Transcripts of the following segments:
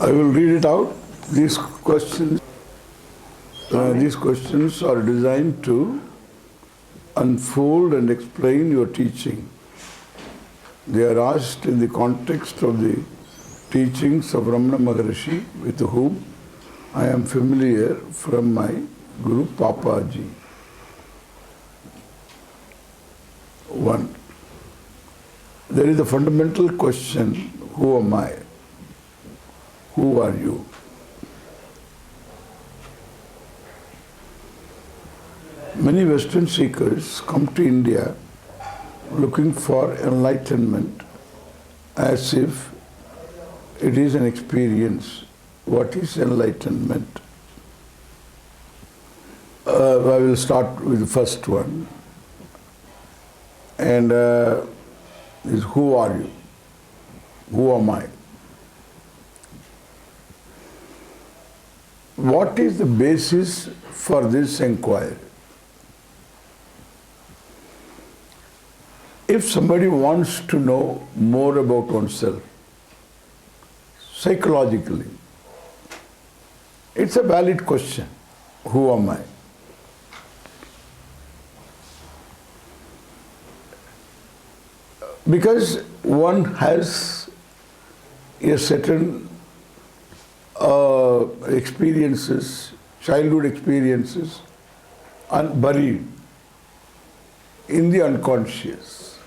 I will read it out. These questions are designed to unfold and explain your teaching. They are asked in the context of the teachings of Ramana Maharshi, with whom I am familiar from my Guru Papaji. 1. There is a fundamental question, who am I? Who are you? Many Western seekers come to India looking for enlightenment as if it is an experience. What is enlightenment? I will start with the first one. And is who are you? Who am I? What is the basis for this inquiry? If somebody wants to know more about oneself, psychologically, it's a valid question. Who am I? Because one has a certain experiences, childhood experiences, buried in the unconscious.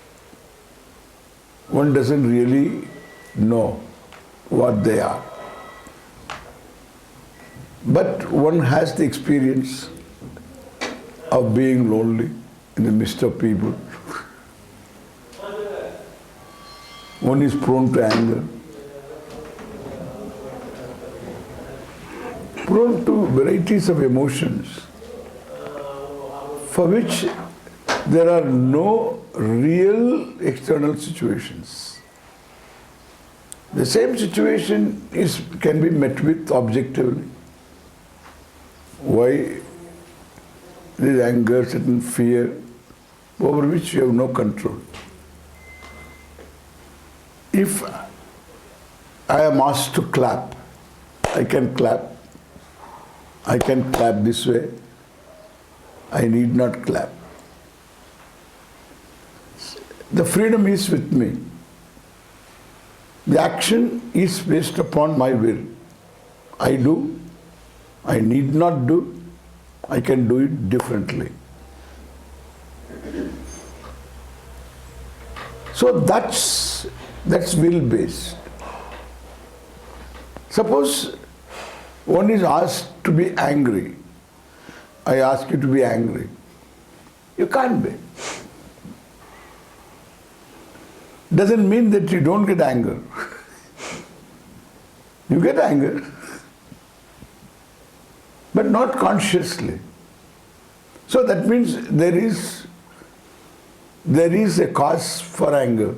One doesn't really know what they are. But one has the experience of being lonely in the midst of people. One is prone to anger, prone to varieties of emotions for which there are no real external situations. The same situation can be met with objectively. Why? There is anger, certain fear, over which you have no control. If I am asked to clap, I can clap. I can clap this way. I need not clap. The freedom is with me. The action is based upon my will. I do. I need not do. I can do it differently. So that's will-based. Suppose one is asked to be angry. I ask you to be angry. You can't be. Doesn't mean that you don't get anger. You get anger, but not consciously. So that means there is a cause for anger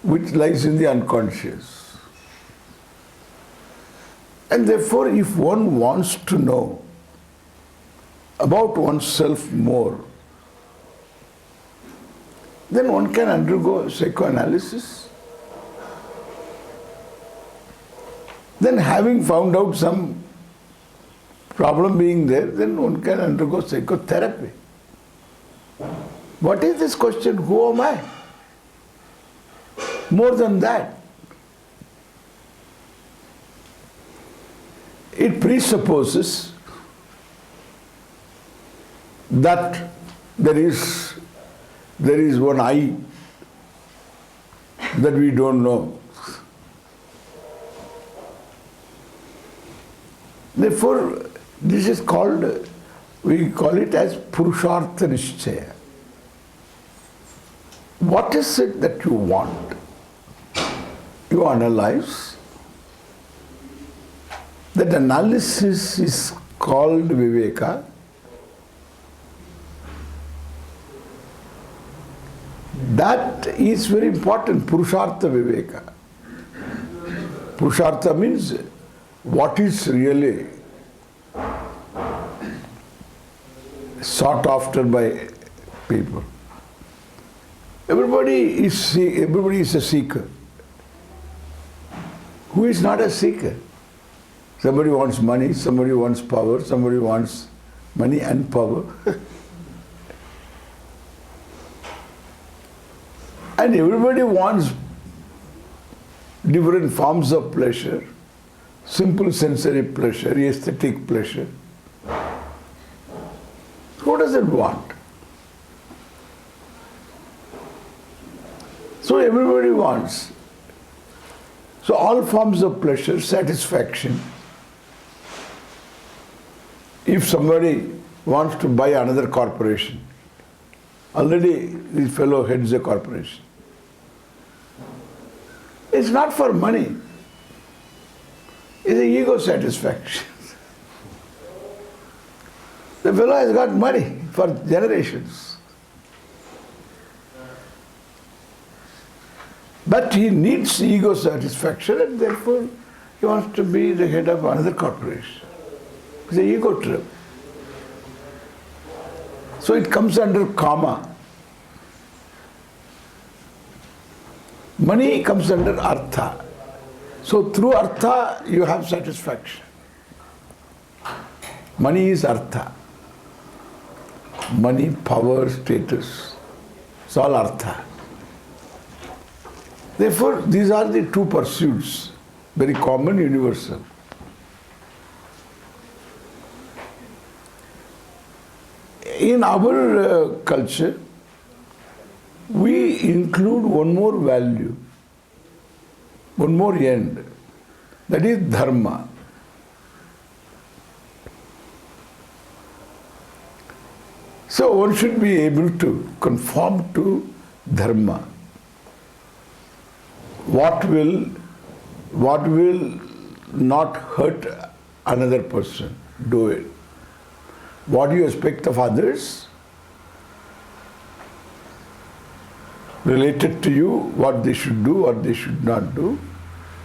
which lies in the unconscious. And therefore, if one wants to know about oneself more, then one can undergo psychoanalysis. Then having found out some problem being there, then one can undergo psychotherapy. What is this question, who am I? More than that, it presupposes that there is one I that we don't know. Therefore, this is called, we call it as Purushartha Nishchaya. What is it that you want? You analyze. That analysis is called Viveka. That is very important, Purushartha Viveka. Purushartha means what is really sought after by people. Everybody is a seeker. Who is not a seeker? Somebody wants money, somebody wants power, somebody wants money and power. And everybody wants different forms of pleasure, simple sensory pleasure, aesthetic pleasure. Who doesn't want? So everybody wants. So all forms of pleasure, satisfaction. If somebody wants to buy another corporation, already this fellow heads a corporation. It's not for money. It's an ego satisfaction. The fellow has got money for generations. But he needs ego satisfaction and therefore he wants to be the head of another corporation. It's an ego trip. So it comes under karma. Money comes under artha. So through artha you have satisfaction. Money is artha. Money, power, status, it's all artha. Therefore, these are the two pursuits, very common, universal. In our culture, we include one more value, one more end, that is dharma. So one should be able to conform to dharma. What will not hurt another person, do it. What you expect of others, related to you, what they should do, what they should not do,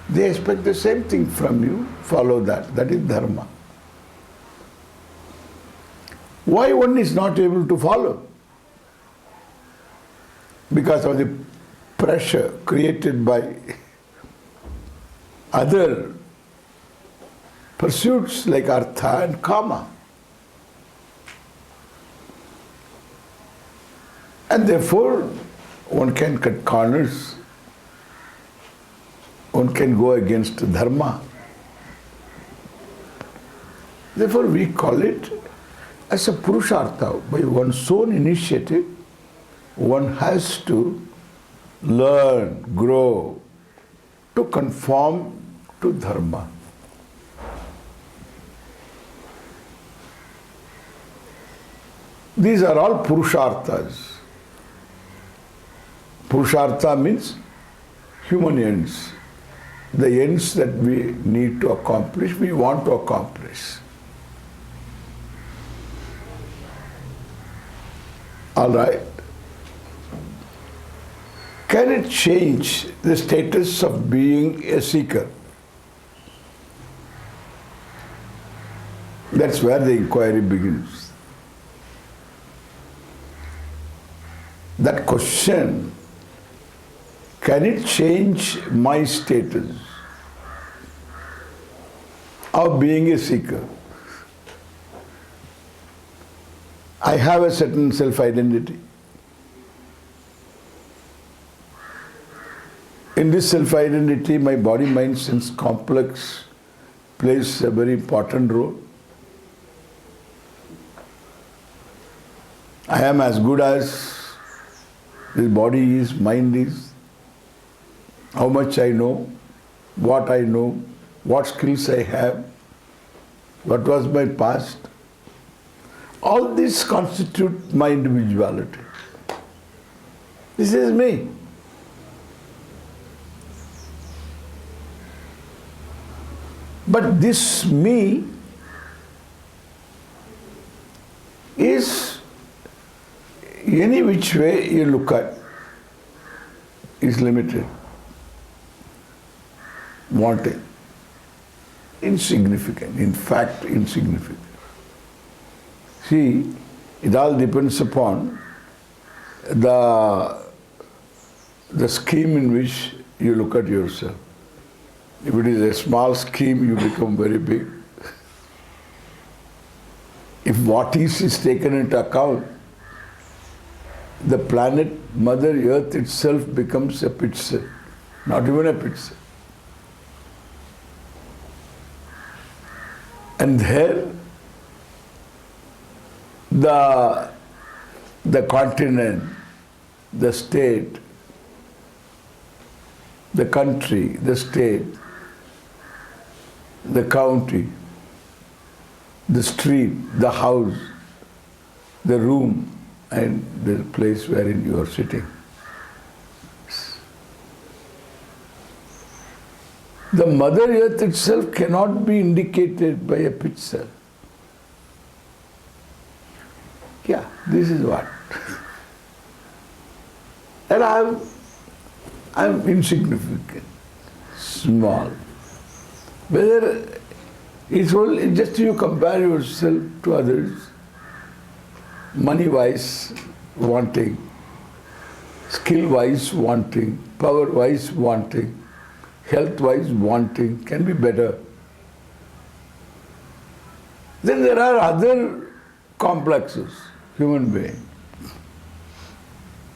they expect the same thing from you, follow that. That is dharma. Why one is not able to follow? Because of the pressure created by other pursuits like artha and kama. And therefore, one can cut corners, one can go against dharma. Therefore, we call it as a purushartha. By one's own initiative, one has to learn, grow, to conform to dharma. These are all purusharthas. Purushartha means human ends. The ends that we need to accomplish, we want to accomplish. All right. Can it change the status of being a seeker? That's where the inquiry begins. That question, can it change my status of being a seeker? I have a certain self-identity. In this self-identity, my body, mind, sense complex plays a very important role. I am as good as this body is, mind is. How much I know, what skills I have, what was my past. All this constitute my individuality. This is me. But this me is, any which way you look at, is limited, wanting, insignificant, in fact insignificant. See, it all depends upon the scheme in which you look at yourself. If it is a small scheme, you become very big. If what is taken into account, the planet, Mother Earth itself becomes a pixel, not even a pixel. And there, the continent, the state, the country, the state, the county, the street, the house, the room, and the place wherein you are sitting. The Mother Earth itself cannot be indicated by a picture. Yeah, this is what. And I'm insignificant, small. Whether it's only just you compare yourself to others, money-wise wanting, skill-wise wanting, power-wise wanting, health-wise wanting, can be better. Then there are other complexes, human being.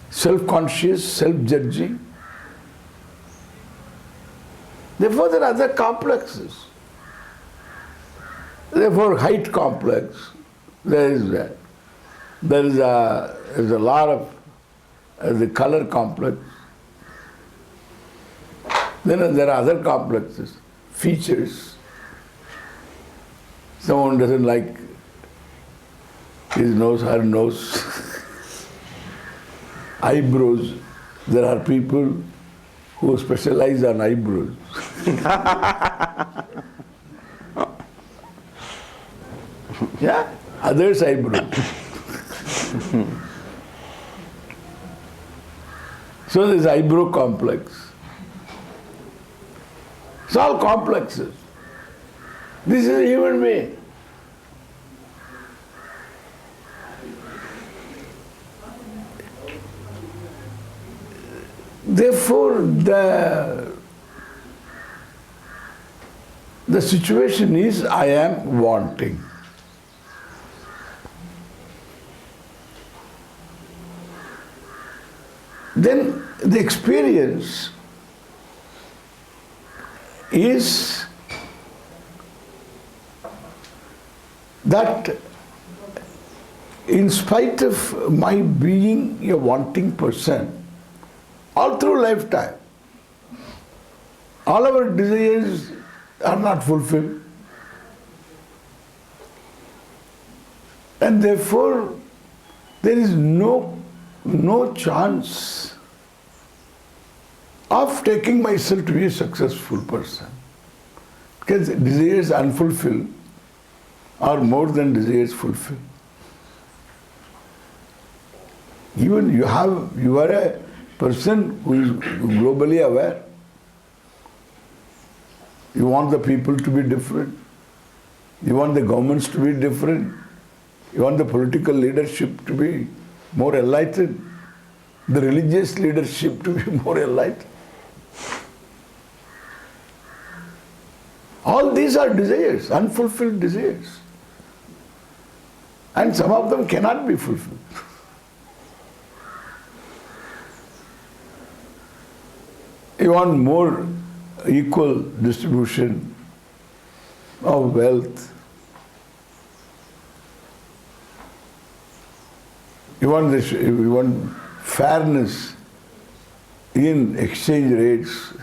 Self-conscious, self-judging. Therefore there are other complexes. Therefore height complex, there is that. There is a lot of the color complex. Then there are other complexes, features. Someone doesn't like his nose, her nose. Eyebrows. There are people who specialize on eyebrows. Yeah, others eyebrows. So there's eyebrow complex. It's all complexes. This is a human being. Therefore, the situation is, I am wanting. Then the experience is that in spite of my being a wanting person, all through lifetime, all our desires are not fulfilled. And therefore, there is no chance of taking myself to be a successful person. Because desires unfulfilled are more than desires fulfilled. Even you are a person who is globally aware. You want the people to be different. You want the governments to be different. You want the political leadership to be more enlightened. The religious leadership to be more enlightened. All these are desires, unfulfilled desires. And some of them cannot be fulfilled. You want more equal distribution of wealth. You want fairness in exchange rates.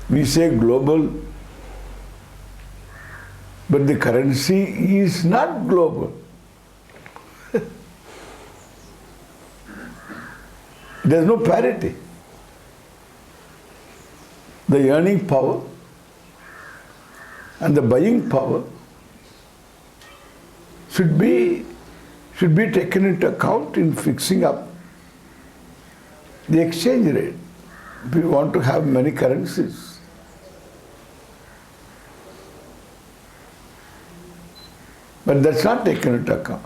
We say global, but the currency is not global. There is no parity. The earning power and the buying power should be taken into account in fixing up the exchange rate. We want to have many currencies. But that's not taken into account.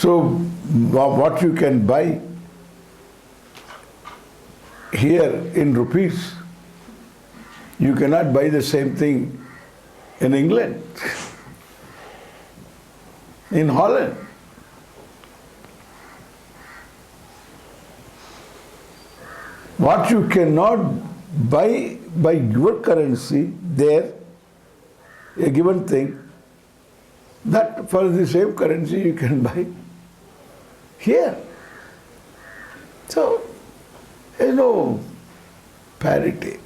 So what you can buy here in rupees, you cannot buy the same thing in England, in Holland. What you cannot buy by your currency there, a given thing, that for the same currency you can buy here. So, there is no parity.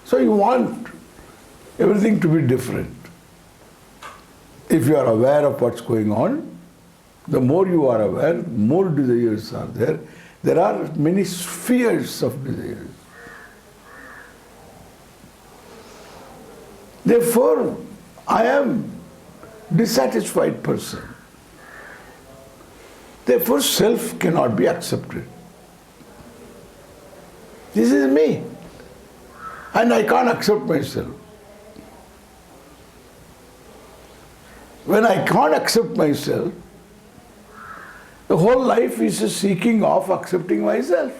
So you want everything to be different. If you are aware of what's going on, the more you are aware, more desires are there. There are many spheres of desires. Therefore, I am dissatisfied person. Therefore, self cannot be accepted. This is me. And I can't accept myself. When I can't accept myself, the whole life is a seeking of accepting myself.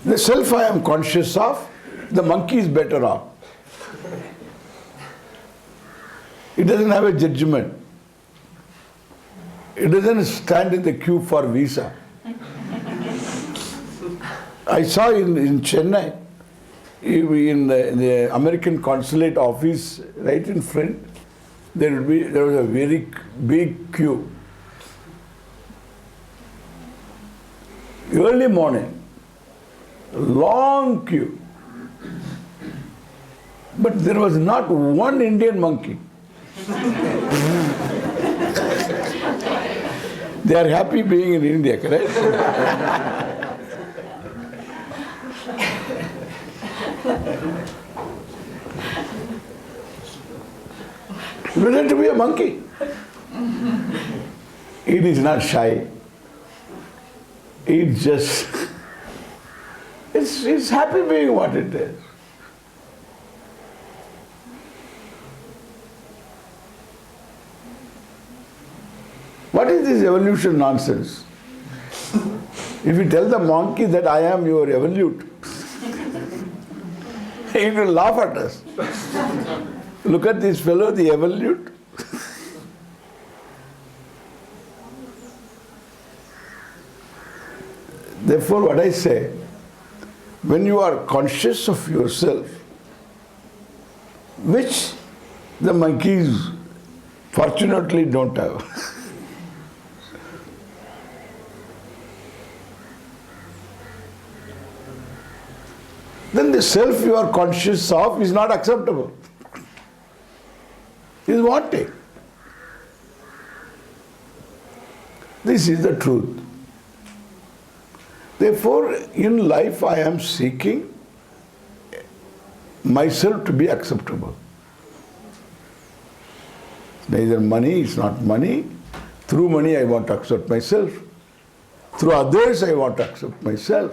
The self I am conscious of, the monkey is better off. It doesn't have a judgment. It doesn't stand in the queue for visa. I saw in Chennai, in the American consulate office, right in front, there was a very big queue. Early morning, long queue. But there was not one Indian monkey. They are happy being in India, correct? You pretend to be a monkey. It is not shy. It just, it's happy being what it is. What is this evolution nonsense? If you tell the monkey that I am your evolute, he will laugh at us. Look at this fellow, the evolute. Therefore, what I say, when you are conscious of yourself, which the monkeys fortunately don't have. Then the self you are conscious of is not acceptable. It is wanting. This is the truth. Therefore, in life I am seeking myself to be acceptable. Neither money, it's not money. Through money I want to accept myself. Through others I want to accept myself.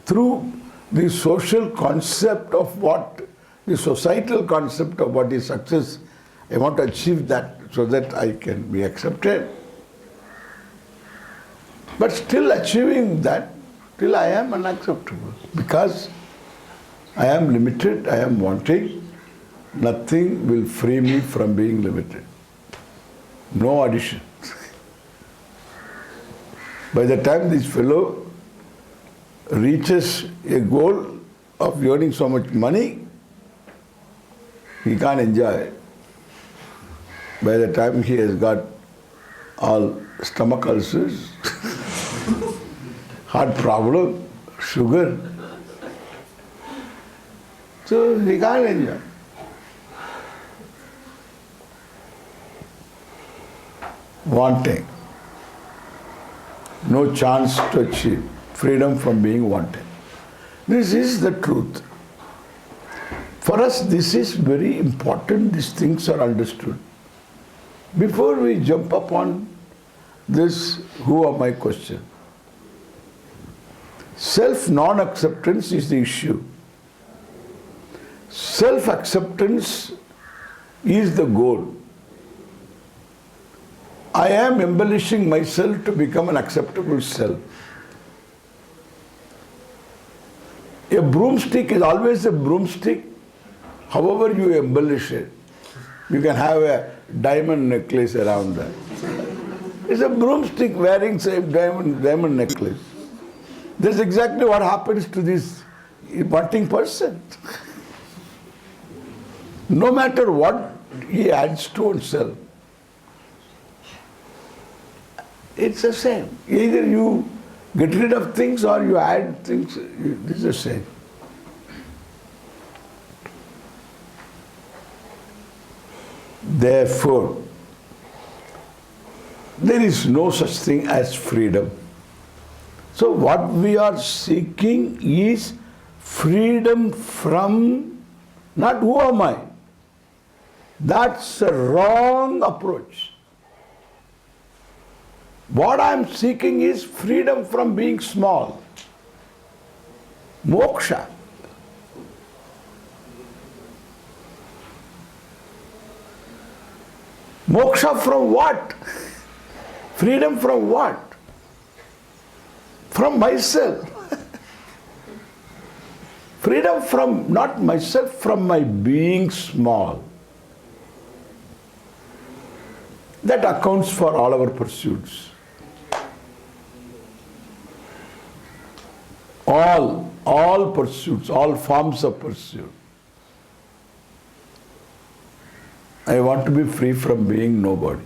Through the social concept of what, the societal concept of what is success, I want to achieve that so that I can be accepted. But still achieving that, till I am unacceptable. Because I am limited, I am wanting, nothing will free me from being limited. No addition. By the time this fellow reaches a goal of earning so much money, he can't enjoy it. By the time he has got all stomach ulcers, heart problem, sugar, so he can't enjoy. Wanting. No chance to achieve freedom from being wanted. This is the truth. For us, this is very important, these things are understood. Before we jump upon this, who am I question? Self-non-acceptance is the issue. Self-acceptance is the goal. I am embellishing myself to become an acceptable self. A broomstick is always a broomstick, however you embellish it. You can have a diamond necklace around that. It's a broomstick wearing same diamond necklace. That's exactly what happens to this wanting person. No matter what he adds to himself, it's the same. Either you get rid of things or you add things, it's the same. Therefore, there is no such thing as freedom. So what we are seeking is freedom from, not who am I. That's a wrong approach. What I am seeking is freedom from being small. Moksha. Moksha from what? Freedom from what? From myself. Freedom from, not myself, from my being small. That accounts for all our pursuits. All pursuits, all forms of pursuit. I want to be free from being nobody.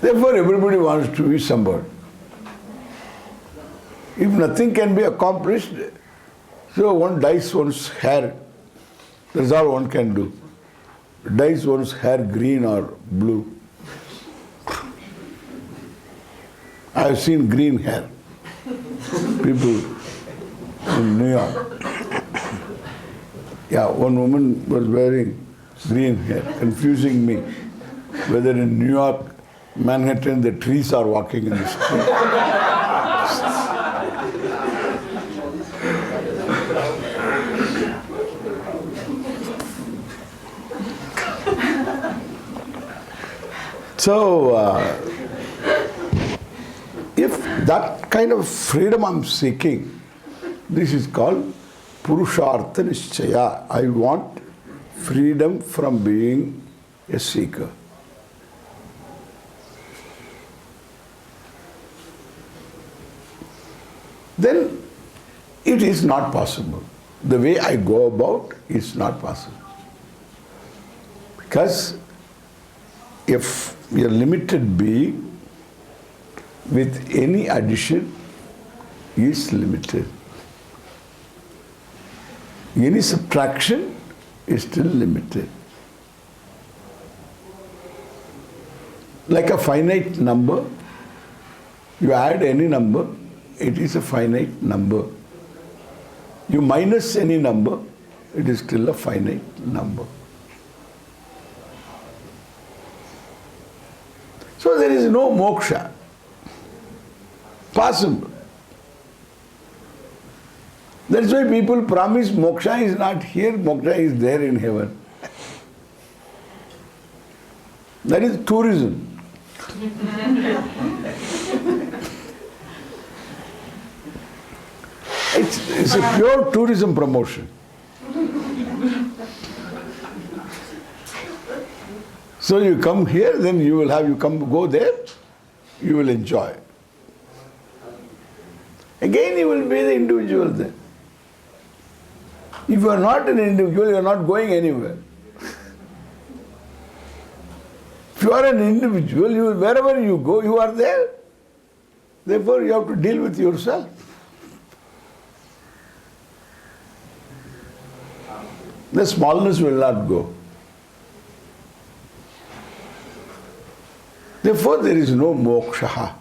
Therefore, everybody wants to be somebody. If nothing can be accomplished, so one dyes one's hair. That's all one can do. Dyes one's hair green or blue. I have seen green hair. People in New York. Yeah, one woman was wearing green hair, confusing me whether in New York, Manhattan, the trees are walking in the street. So, if that kind of freedom I'm seeking, this is called Purushartha Nischaya. I want freedom from being a seeker. Then it is not possible. The way I go about is not possible. Because if a limited being with any addition is limited, any subtraction is still limited. Like a finite number, you add any number, it is a finite number. You minus any number, it is still a finite number. So there is no moksha possible. That's why people promise moksha is not here, moksha is there in heaven. That is tourism. It's a pure tourism promotion. So you come here, then you go there, you will enjoy. Again you will be the individual then. If you are not an individual, you are not going anywhere. If you are an individual, wherever you go, you are there. Therefore you have to deal with yourself. The smallness will not go. Therefore, there is no moksha.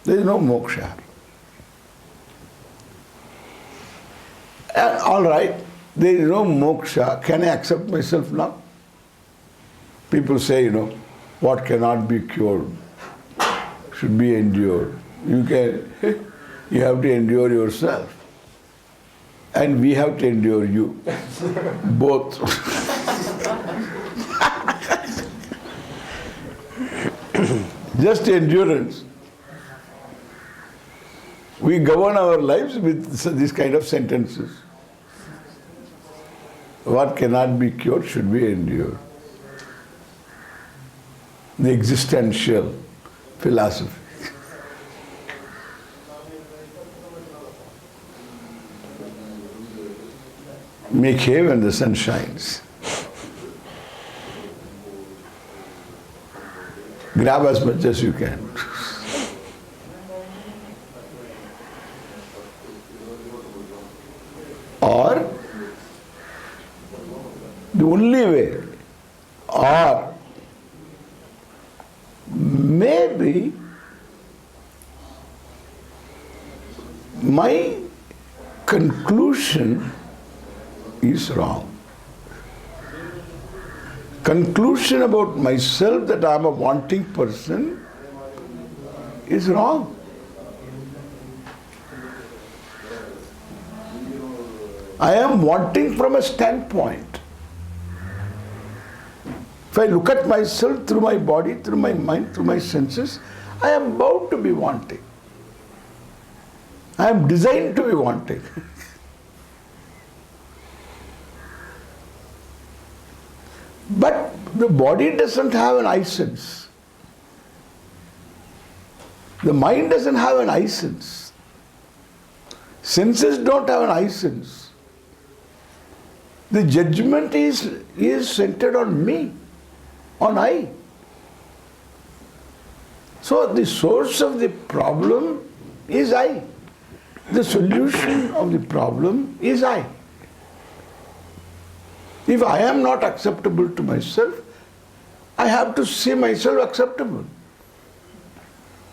There is no moksha. All right, there is no moksha. Can I accept myself now? People say, what cannot be cured should be endured. You You have to endure yourself. And we have to endure you. Both. Just endurance. We govern our lives with these kind of sentences. What cannot be cured should be endured. The existential philosophy. Make hay when the sun shines. Grab as much as you can. Or the only way, or maybe my conclusion is wrong. Conclusion about myself that I am a wanting person is wrong. I am wanting from a standpoint. If I look at myself through my body, through my mind, through my senses, I am bound to be wanting. I am designed to be wanting. But the body doesn't have an I sense. The mind doesn't have an I sense. Senses don't have an I sense. The judgment is centered on me, on I. So the source of the problem is I. The solution of the problem is I. If I am not acceptable to myself, I have to see myself acceptable.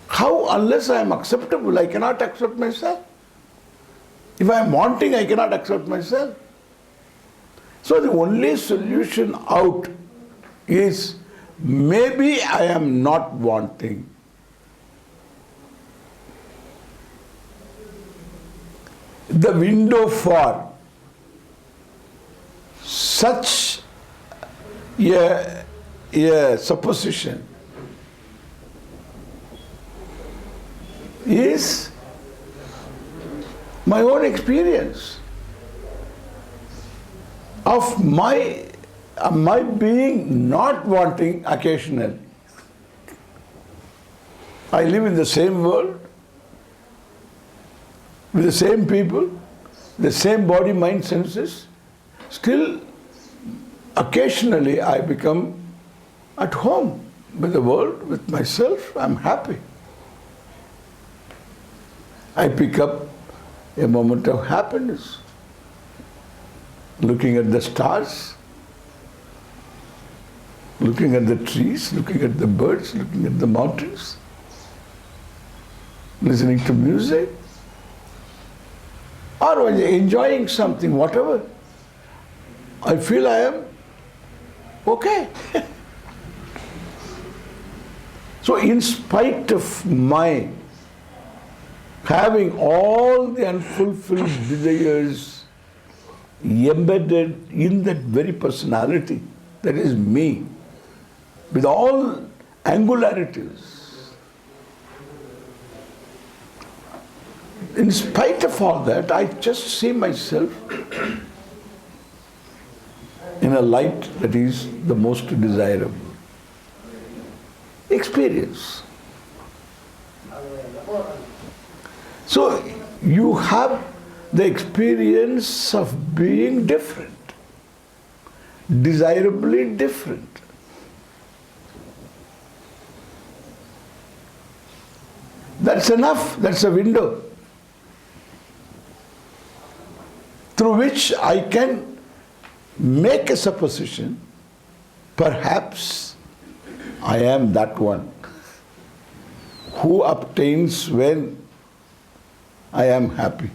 How, unless I am acceptable, I cannot accept myself? If I am wanting, I cannot accept myself. So the only solution out is maybe I am not wanting. The window for such a supposition is my own experience of my being not wanting occasionally. I live in the same world, with the same people, the same body, mind, senses. Still, occasionally I become at home with the world, with myself. I'm happy. I pick up a moment of happiness, looking at the stars, looking at the trees, looking at the birds, looking at the mountains, listening to music, or when enjoying something, whatever. I feel I am okay. So in spite of my having all the unfulfilled desires embedded in that very personality, that is me, with all angularities, in spite of all that, I just see myself in a light that is the most desirable. Experience. So you have the experience of being different, desirably different. That's enough, that's a window through which I can make a supposition, perhaps I am that one who obtains when I am happy.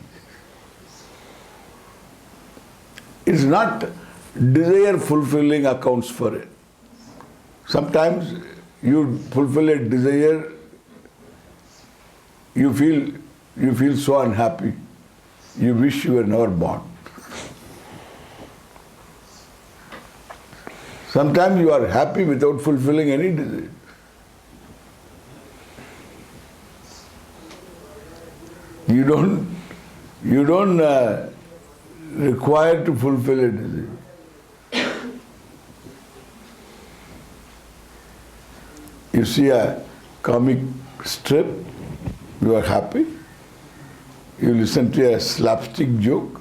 It's not desire fulfilling accounts for it. Sometimes you fulfill a desire, you feel you feel so unhappy. You wish you were never born. Sometimes you are happy without fulfilling any desire. You don't require to fulfill a desire. You see a comic strip, you are happy. You listen to a slapstick joke,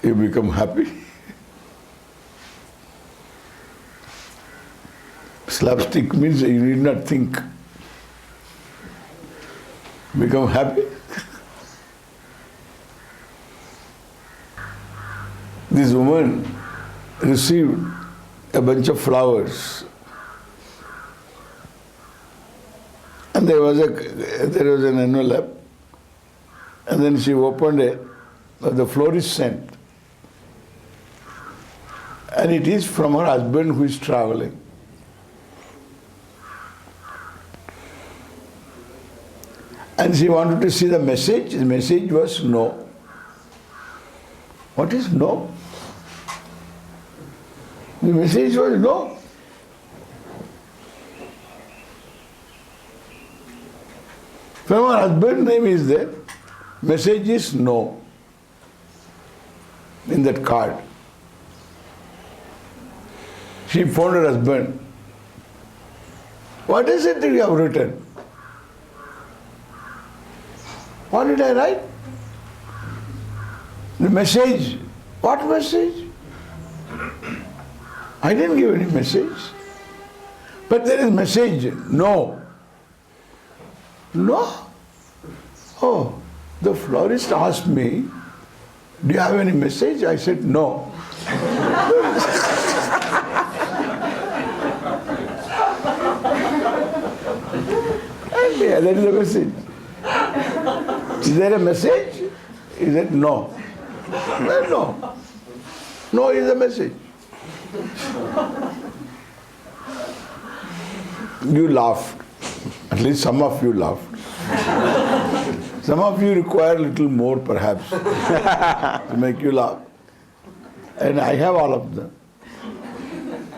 you become happy. Slapstick means you need not think. Become happy. This woman received a bunch of flowers. And there was an envelope, and then she opened it, the florist sent. And it is from her husband who is traveling. And she wanted to see the message. The message was no. What is no? The message was no. From her husband's name is there. Message is no. In that card. She phoned her husband. What is it that you have written? What did I write? The message. What message? I didn't give any message. But there is message. No. No? Oh, the florist asked me, do you have any message? I said, no. And yeah, that is the message. Is there a message? He said, no. Well, no. No is the message. You laughed. At least some of you laughed. Some of you require a little more perhaps to make you laugh. And I have all of them.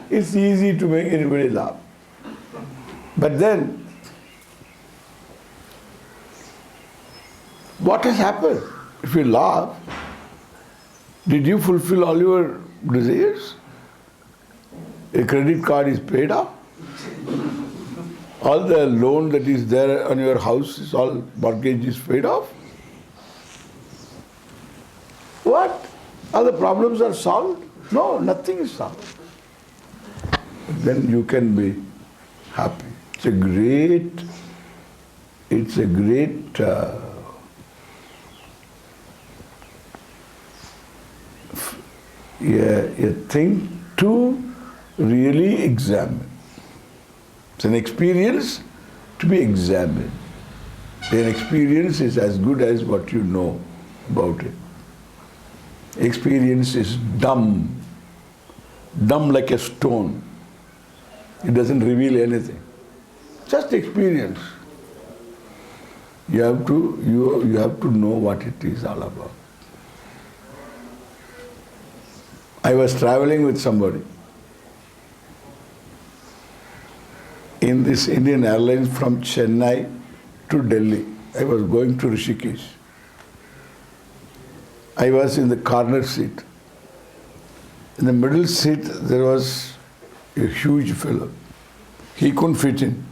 It's easy to make anybody laugh. But then, what has happened? If you laugh, did you fulfill all your desires? A credit card is paid off. All the loan that is there on your house is all mortgage is paid off. What? All the problems are solved? No, nothing is solved. Then you can be happy. It's a great a thing to really examine. It's an experience to be examined. An experience is as good as what you know about it. Experience is dumb like a stone. It doesn't reveal anything. Just experience. You have to know what it is all about. I was traveling with somebody in this Indian Airlines from Chennai to Delhi. I was going to Rishikesh. I was in the corner seat. In the middle seat there was a huge fellow. He couldn't fit in.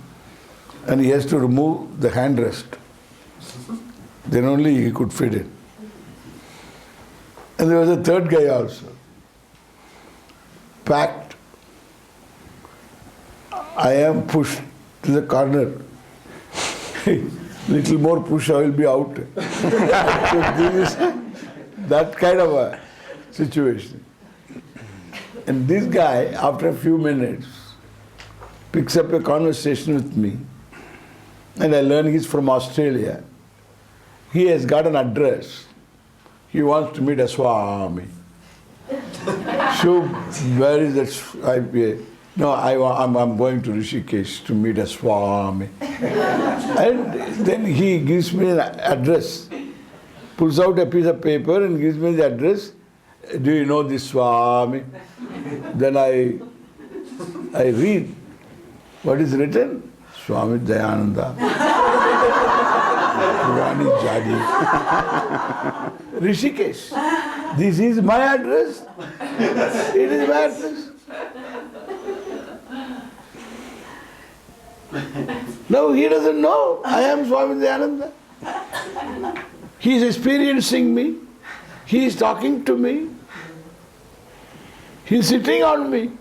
And he has to remove the handrest. Then only he could fit in. And there was a third guy also. Packed. I am pushed to the corner. Little more push, I will be out. So this is that kind of a situation. And this guy, after a few minutes, picks up a conversation with me. And I learn he's from Australia. He has got an address. He wants to meet a Swami. So where is that? No, I'm going to Rishikesh to meet a Swami. And then he gives me an address, pulls out a piece of paper and gives me the address. Do you know this Swami? Then I read what is written. Swami Dayananda. Purani Jadi. Rishikesh. This is my address. It is my address. No, he doesn't know. I am Swami Dayananda. He is experiencing me. He is talking to me. He is sitting on me.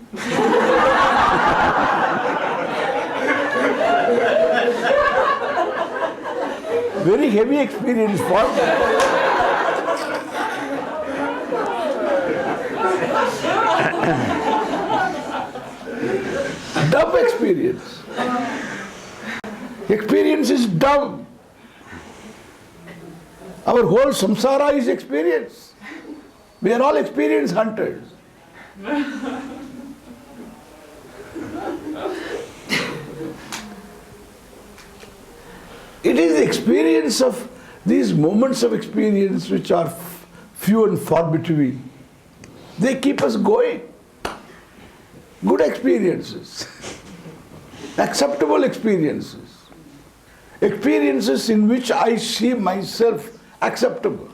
Very heavy experience for me. Dumb experience. Experience is dumb. Our whole samsara is experience. We are all experience hunters. It is the experience of these moments of experience which are few and far between. They keep us going. Good experiences. Acceptable experiences. Experiences in which I see myself acceptable.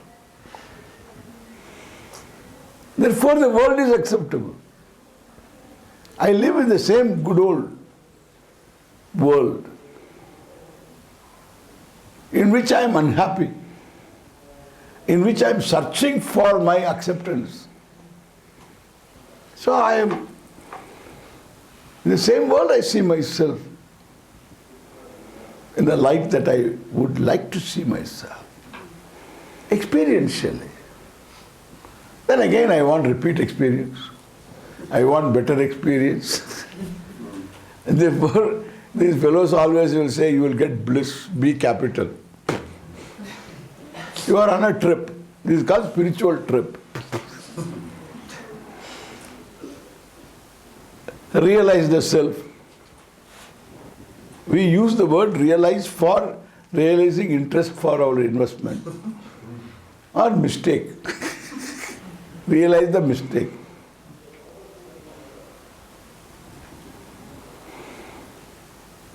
Therefore the world is acceptable. I live in the same good old world in which I am unhappy, in which I am searching for my acceptance. So I am, in the same world I see myself in the light that I would like to see myself, experientially. Then again I want repeat experience. I want better experience. And therefore, these fellows always will say, you will get bliss, be capital. You are on a trip. This is called spiritual trip. Realize the self. We use the word realize for realizing interest for our investment. Or mistake. Realize the mistake.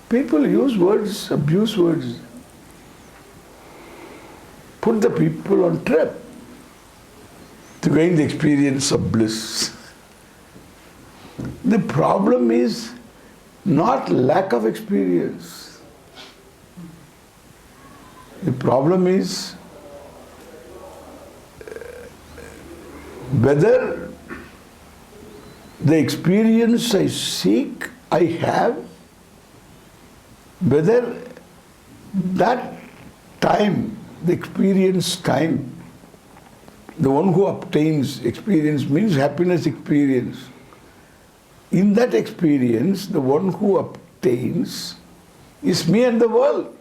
People use words, abuse words. Put the people on trip to gain the experience of bliss. The problem is not lack of experience. The problem is whether the experience I seek, I have, whether that time, the experience time, the one who obtains experience means happiness experience. In that experience, the one who obtains is me and the world.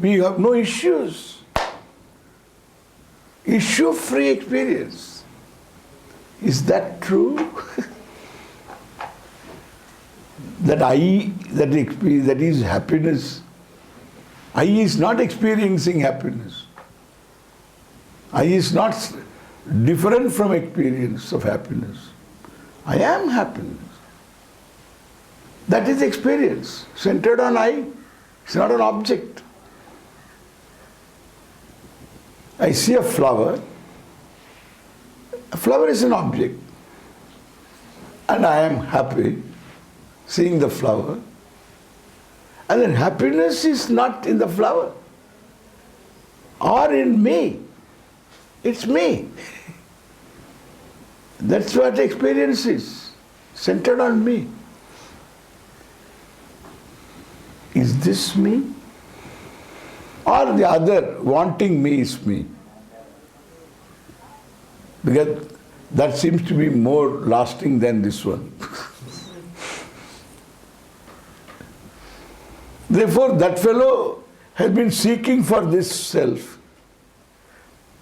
We have no issues. Issue-free experience. Is that true? That that is happiness. I is not experiencing happiness. I is not different from experience of happiness. I am happiness. That is experience, centered on I. It's not an object. I see a flower. A flower is an object. And I am happy seeing the flower. And then happiness is not in the flower or in me. It's me. That's what experience is, centered on me. Is this me? Or the other, wanting me is me? Because that seems to be more lasting than this one. Therefore, that fellow has been seeking for this self.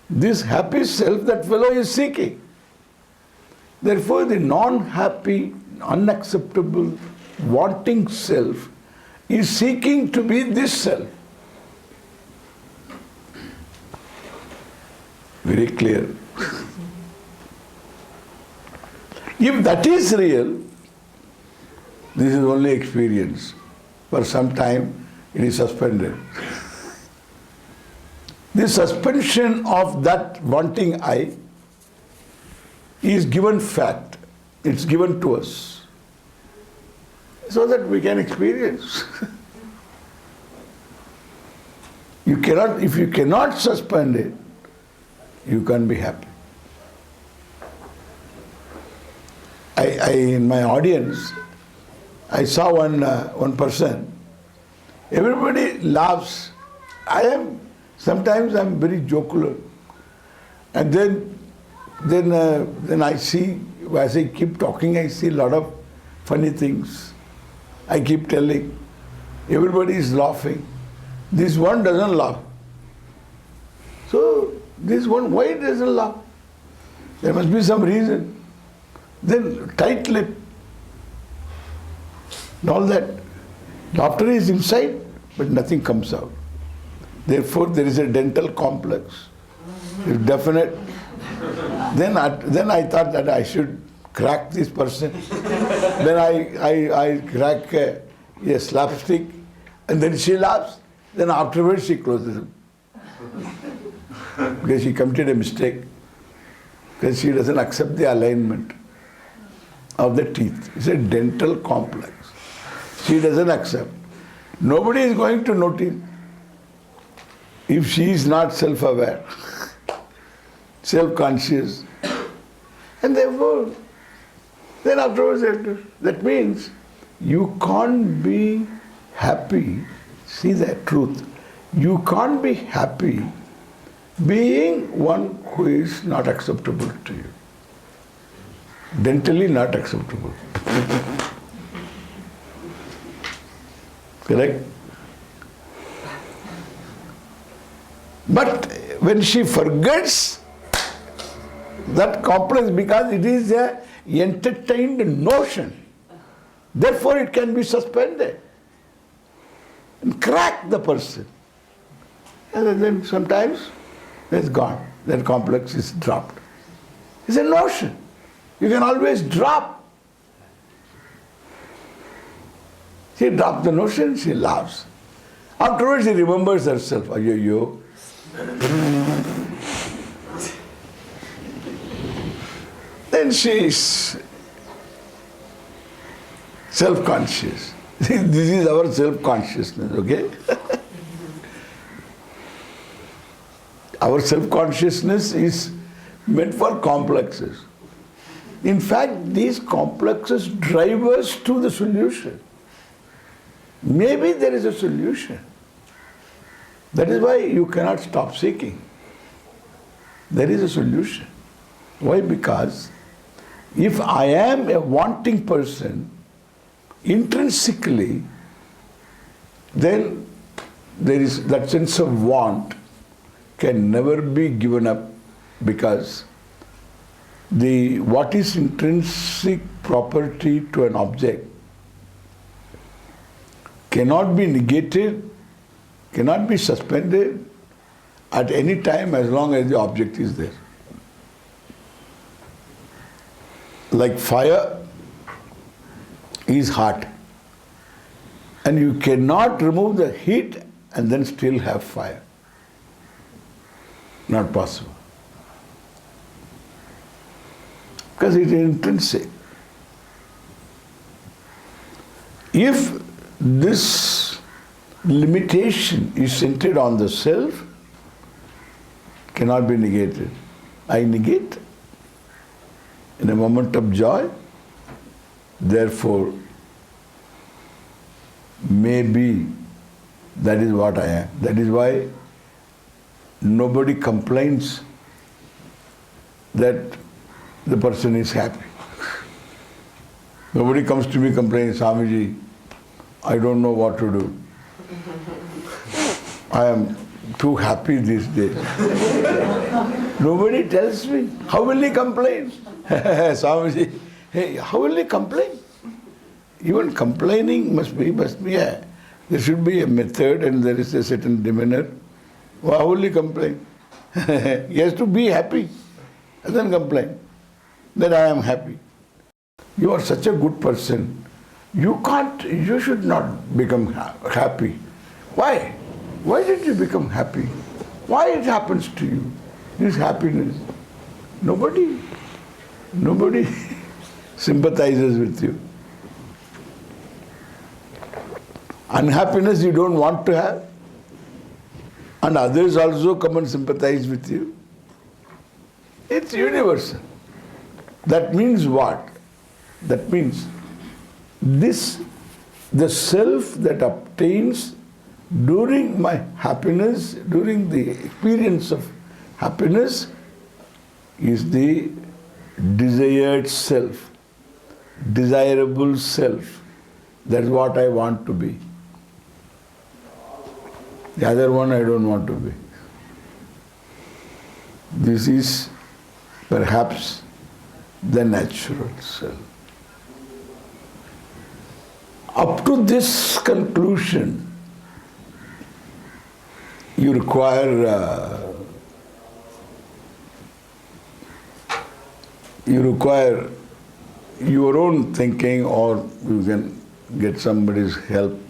This happy self, that fellow is seeking. Therefore, the non-happy unacceptable, wanting self is seeking to be this self. Very clear. If that is real, this is only experience. For some time it is suspended. The suspension of that wanting I is given fact. It's given to us so that we can experience. If you cannot suspend it, you can't be happy. In my audience, I saw one person. Everybody laughs. Sometimes I'm very jocular, and then I see, as I keep talking, I see a lot of funny things. I keep telling. Everybody is laughing. This one doesn't laugh. So this one, why it doesn't laugh? There must be some reason. Then tight lip. And all that. Laughter is inside, but nothing comes out. Therefore, there is a dental complex. It's definite. Then I thought that I should crack this person. Then I crack a slapstick, and then she laughs. Then afterwards she closes it. Because she committed a mistake. Because she doesn't accept the alignment of the teeth. It's a dental complex. She doesn't accept. Nobody is going to notice if she is not self-aware, self-conscious. And therefore, then afterwards, that means you can't be happy. See that truth. You can't be happy being one who is not acceptable to you. Dentally not acceptable. Correct? But when she forgets that complex, because it is an entertained notion, therefore it can be suspended and crack the person. And then sometimes it's gone. That complex is dropped. It's a notion. You can always drop. She dropped the notion, she laughs. Afterwards she remembers herself. Yo. Then she is self-conscious. This is our self-consciousness, okay? Our self-consciousness is meant for complexes. In fact, these complexes drive us to the solution. Maybe there is a solution. That is why you cannot stop seeking. There is a solution. Why? Because if I am a wanting person, intrinsically, then there is that sense of want can never be given up, because what is intrinsic property to an object cannot be negated, cannot be suspended at any time as long as the object is there. Like fire is hot, and you cannot remove the heat and then still have fire. Not possible. Because it is intrinsic. If this limitation is centered on the self, it cannot be negated. I negate in a moment of joy, therefore, maybe that is what I am. That is why nobody complains that the person is happy. Nobody comes to me complaining, Swamiji, I don't know what to do. I am too happy these days. Nobody tells me. How will he complain? Swamiji, hey, how will he complain? Even complaining must be there should be a method and there is a certain demeanor. Why only complain? He has to be happy and then complain. Then I am happy. You are such a good person. You should not become happy. Why? Why did you become happy? Why it happens to you? This happiness. Nobody sympathizes with you. Unhappiness you don't want to have. And others also come and sympathize with you. It's universal. That means what? That means the self that obtains during my happiness, during the experience of happiness, is the desired self, desirable self. That's what I want to be. The other one I don't want to be. This is perhaps the natural self. Up to this conclusion, you require your own thinking, or you can get somebody's help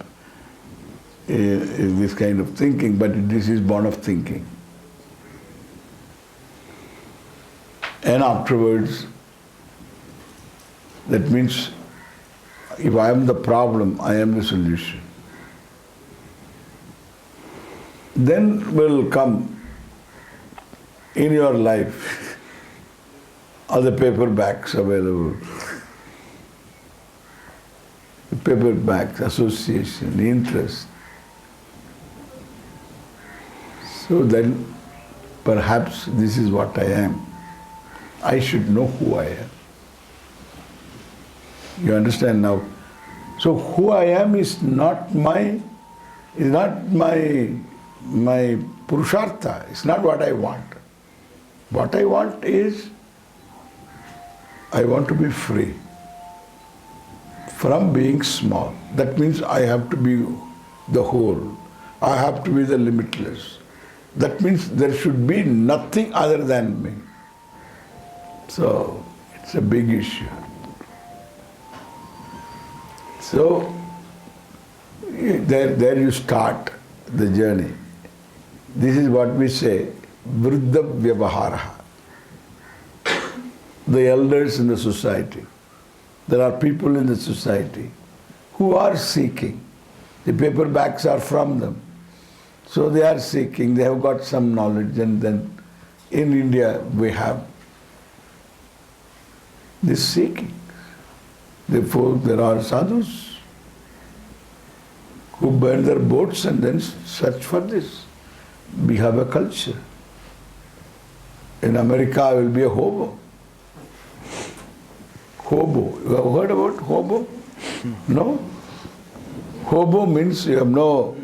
in this kind of thinking, but this is born of thinking. And afterwards, that means if I am the problem, I am the solution. Then will come in your life all the paperbacks available. The paperbacks, association, interest. So then perhaps this is what I am. I should know who I am. You understand now? So who I am is not my purushartha. It's not what I want. What I want is, I want to be free from being small. That means I have to be the whole. I have to be the limitless. That means there should be nothing other than me. So it's a big issue. So there you start the journey. This is what we say, vriddha vyavahara. The elders in the society. There are people in the society who are seeking. The paperbacks are from them. So they are seeking, they have got some knowledge, and then in India we have this seeking. Therefore there are sadhus who burn their boats and then search for this. We have a culture. In America I will be a hobo. Hobo. You have heard about hobo? No? Hobo means you have no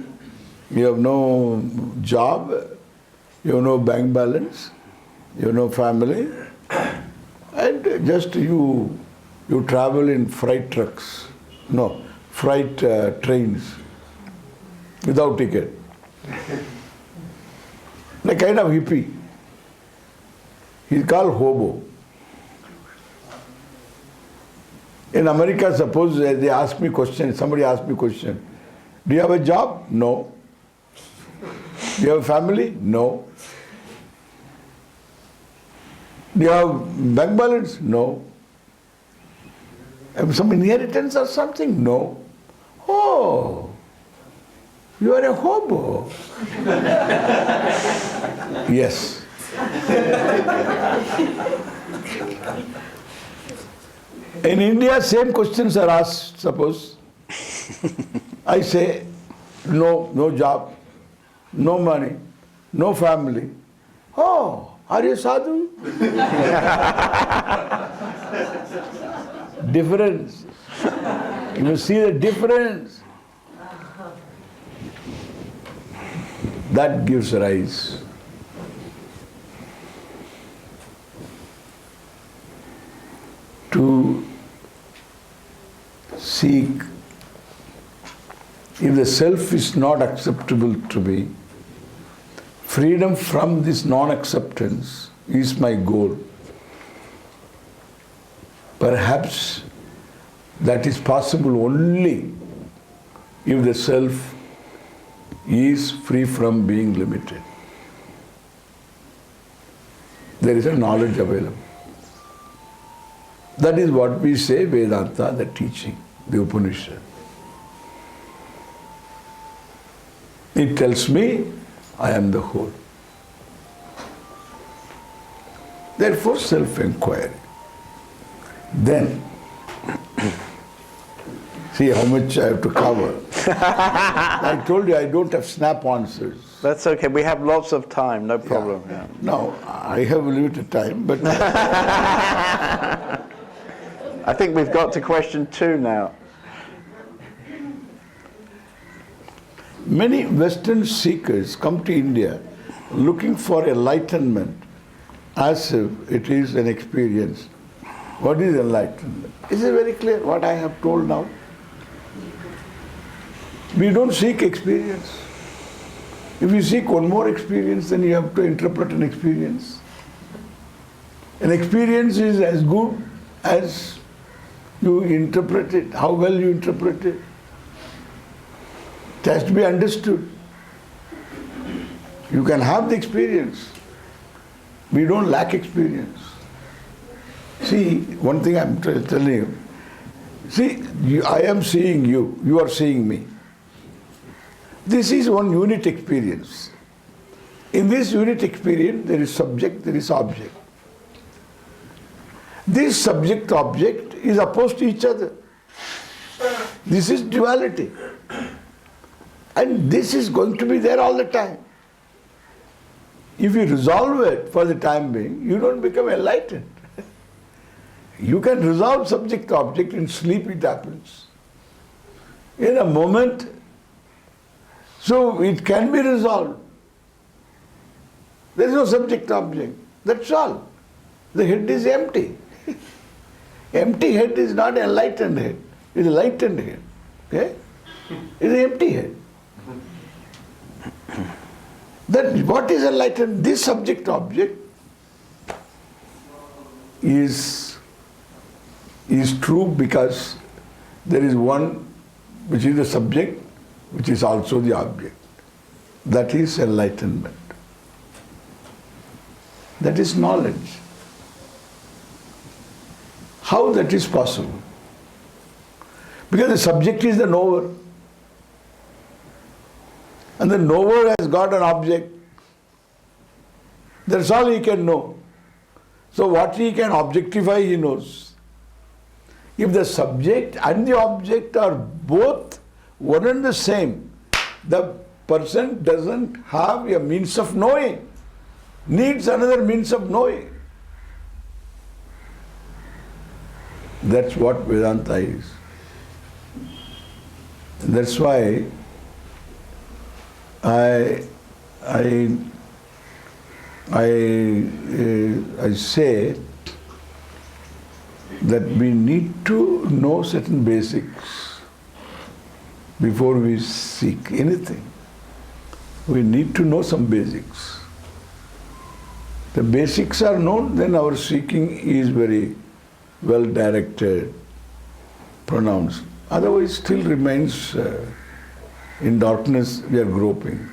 job, you have no bank balance, you have no family, and just you travel in freight trucks, trains without ticket. Like kind of hippie. He's called hobo. In America, suppose they ask me question, somebody asks me question, do you have a job? No. Do you have a family? No. Do you have bank balance? No. Have some inheritance or something? No. Oh, you are a hobo. Yes. In India, same questions are asked, suppose. I say, no job, no money, no family. Oh, are you sadhu? Difference. You see the difference. That gives rise to seek, if the self is not acceptable to me, freedom from this non-acceptance is my goal. Perhaps that is possible only if the self is free from being limited. There is a knowledge available. That is what we say Vedanta, the teaching, the Upanishad. It tells me I am the whole. Therefore, self-inquiry. Then, see how much I have to cover. I told you I don't have snap answers. That's okay. We have lots of time. No problem. Yeah. No, I have limited time, but I think we've got to question 2 now. many Western seekers come to India looking for enlightenment as if it is an experience. What is enlightenment? Is it very clear what I have told now? We don't seek experience. If you seek one more experience, then you have to interpret an experience. An experience is as good as you interpret it, how well you interpret it. It has to be understood. You can have the experience. We don't lack experience. See, one thing I'm telling you. See, I am seeing you, you are seeing me. This is one unit experience. In this unit experience, there is subject, there is object. This subject-object is opposed to each other. This is duality. And this is going to be there all the time. If you resolve it for the time being, you don't become enlightened. You can resolve subject-object, in sleep it happens. In a moment, so it can be resolved. There is no subject-object. That's all. The head is empty. Empty head is not enlightened head. It is a lightened head. Okay? It is an empty head. Then what is enlightened? This subject-object is true because there is one which is the subject, which is also the object. That is enlightenment. That is knowledge. How that is possible? Because the subject is the knower. And the knower has got an object. That's all he can know. So what he can objectify, he knows. If the subject and the object are both one and the same, the person doesn't have a means of knowing, needs another means of knowing. That's what Vedanta is. That's why I say that we need to know certain basics before we seek anything. We need to know some basics. The basics are known, then our seeking is very well directed, pronounced. Otherwise, still remains in darkness. We are groping.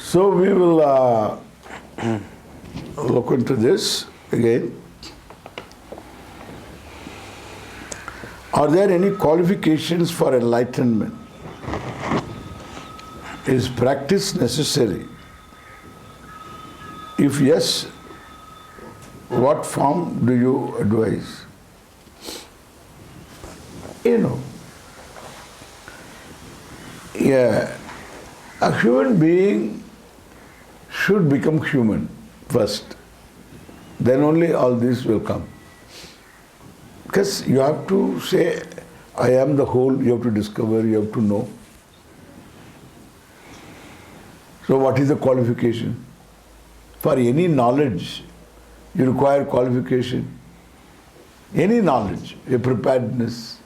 So we will look into this again. Are there any qualifications for enlightenment? Is practice necessary? If yes, what form do you advise? A human being should become human first. Then only all this will come. Because you have to say, I am the whole, you have to discover, you have to know. So what is the qualification? For any knowledge, you require qualification. Any knowledge, a preparedness,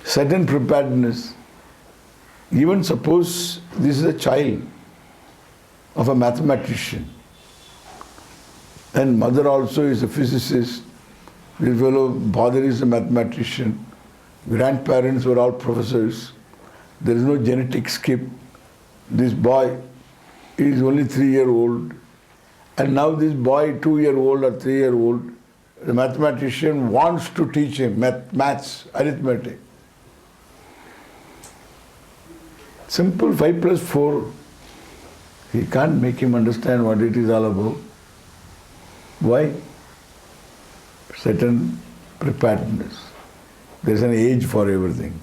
certain preparedness. Even suppose this is a child of a mathematician, and mother also is a physicist, this fellow father is a mathematician, grandparents were all professors, there is no genetic skip. This boy is only 3-year-old, and now this boy, 2-year-old or 3-year-old, the mathematician wants to teach him maths, arithmetic. Simple 5 plus 4. He can't make him understand what it is all about. Why? Certain preparedness. There's an age for everything.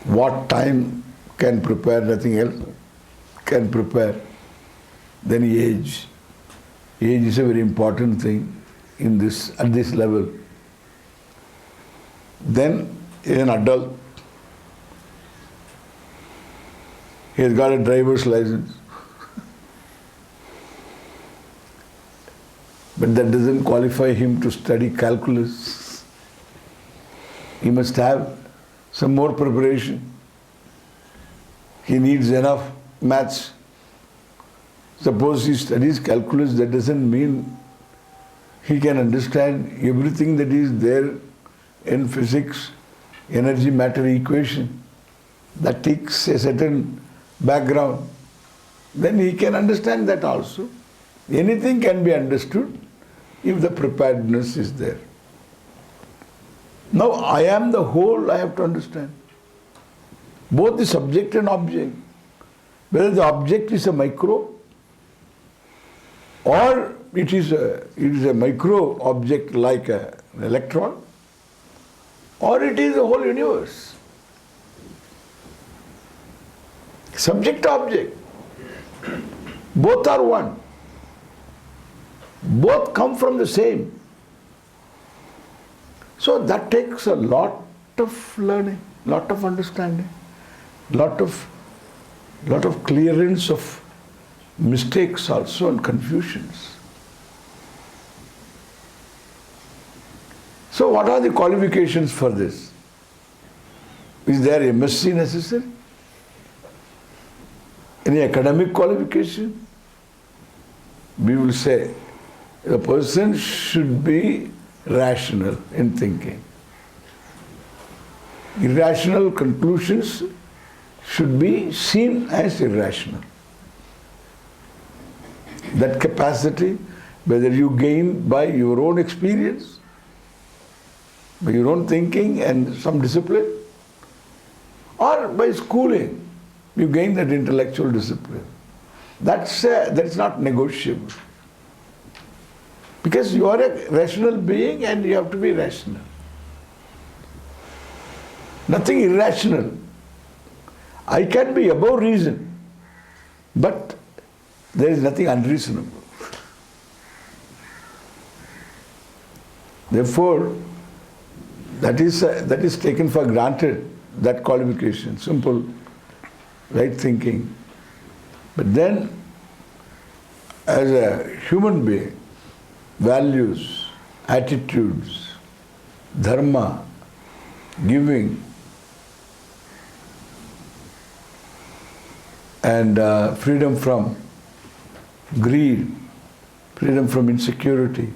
What time can prepare, nothing else can prepare. Then age. Age is a very important thing in this, at this level. Then an adult. He has got a driver's license. But that doesn't qualify him to study calculus. He must have some more preparation. He needs enough maths. Suppose he studies calculus, that doesn't mean he can understand everything that is there in physics, energy matter equation. That takes a certain background. Then he can understand that also. Anything can be understood if the preparedness is there. Now I am the whole, I have to understand. Both the subject and object. Whether the object is a micro or it is a micro object like an electron, or it is the whole universe. Subject object. Both are one. Both come from the same. So that takes a lot of learning, lot of understanding, lot of clearance of mistakes also and confusions. So what are the qualifications for this? Is there MSc necessary? Any academic qualification? We will say the person should be rational in thinking. Irrational conclusions should be seen as irrational. That capacity, whether you gain by your own experience, by your own thinking and some discipline, or by schooling, you gain that intellectual discipline. That's not negotiable. Because you are a rational being and you have to be rational. Nothing irrational. I can be above reason, but there is nothing unreasonable. Therefore, that is taken for granted, that qualification, simple, right thinking. But then, as a human being, values, attitudes, dharma, giving, and freedom from greed, freedom from insecurity,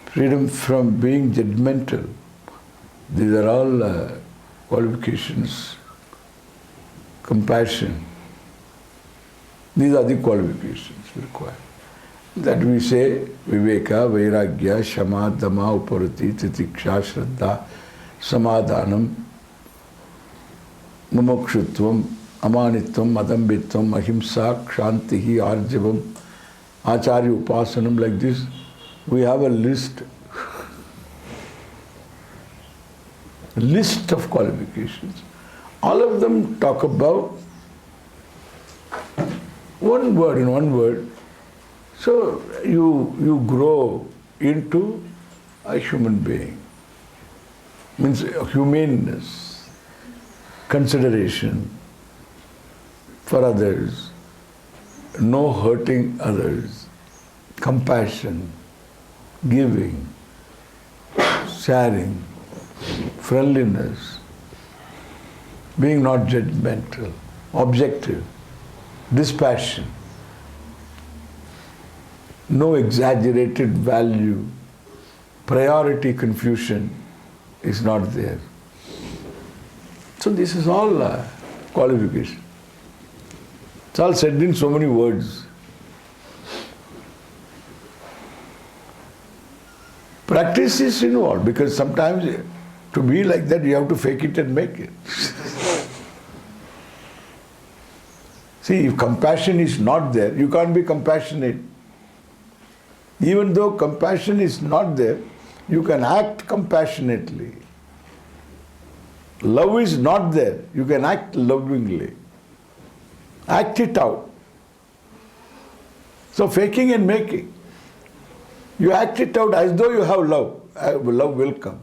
freedom from being judgmental. These are all qualifications. Compassion. These are the qualifications required. That we say viveka, vairagya, shama, dhamma, uparati, titiksha, shraddha, samadhanam, mumukshutvam, amanitvam, adambitvam, ahimsa, kshantihi, arjavam, acharya upasanam, like this. We have a list of qualifications. All of them talk about one word, in one word. So you grow into a human being. Means humaneness, consideration for others, no hurting others, compassion, giving, sharing, friendliness, being not judgmental, objective, dispassion, no exaggerated value, priority confusion is not there. So this is all qualification. It's all said in so many words. Practice is involved because sometimes to be like that you have to fake it and make it. See, if compassion is not there, you can't be compassionate. Even though compassion is not there, you can act compassionately. Love is not there, you can act lovingly. Act it out. So faking and making. You act it out as though you have love. Love will come.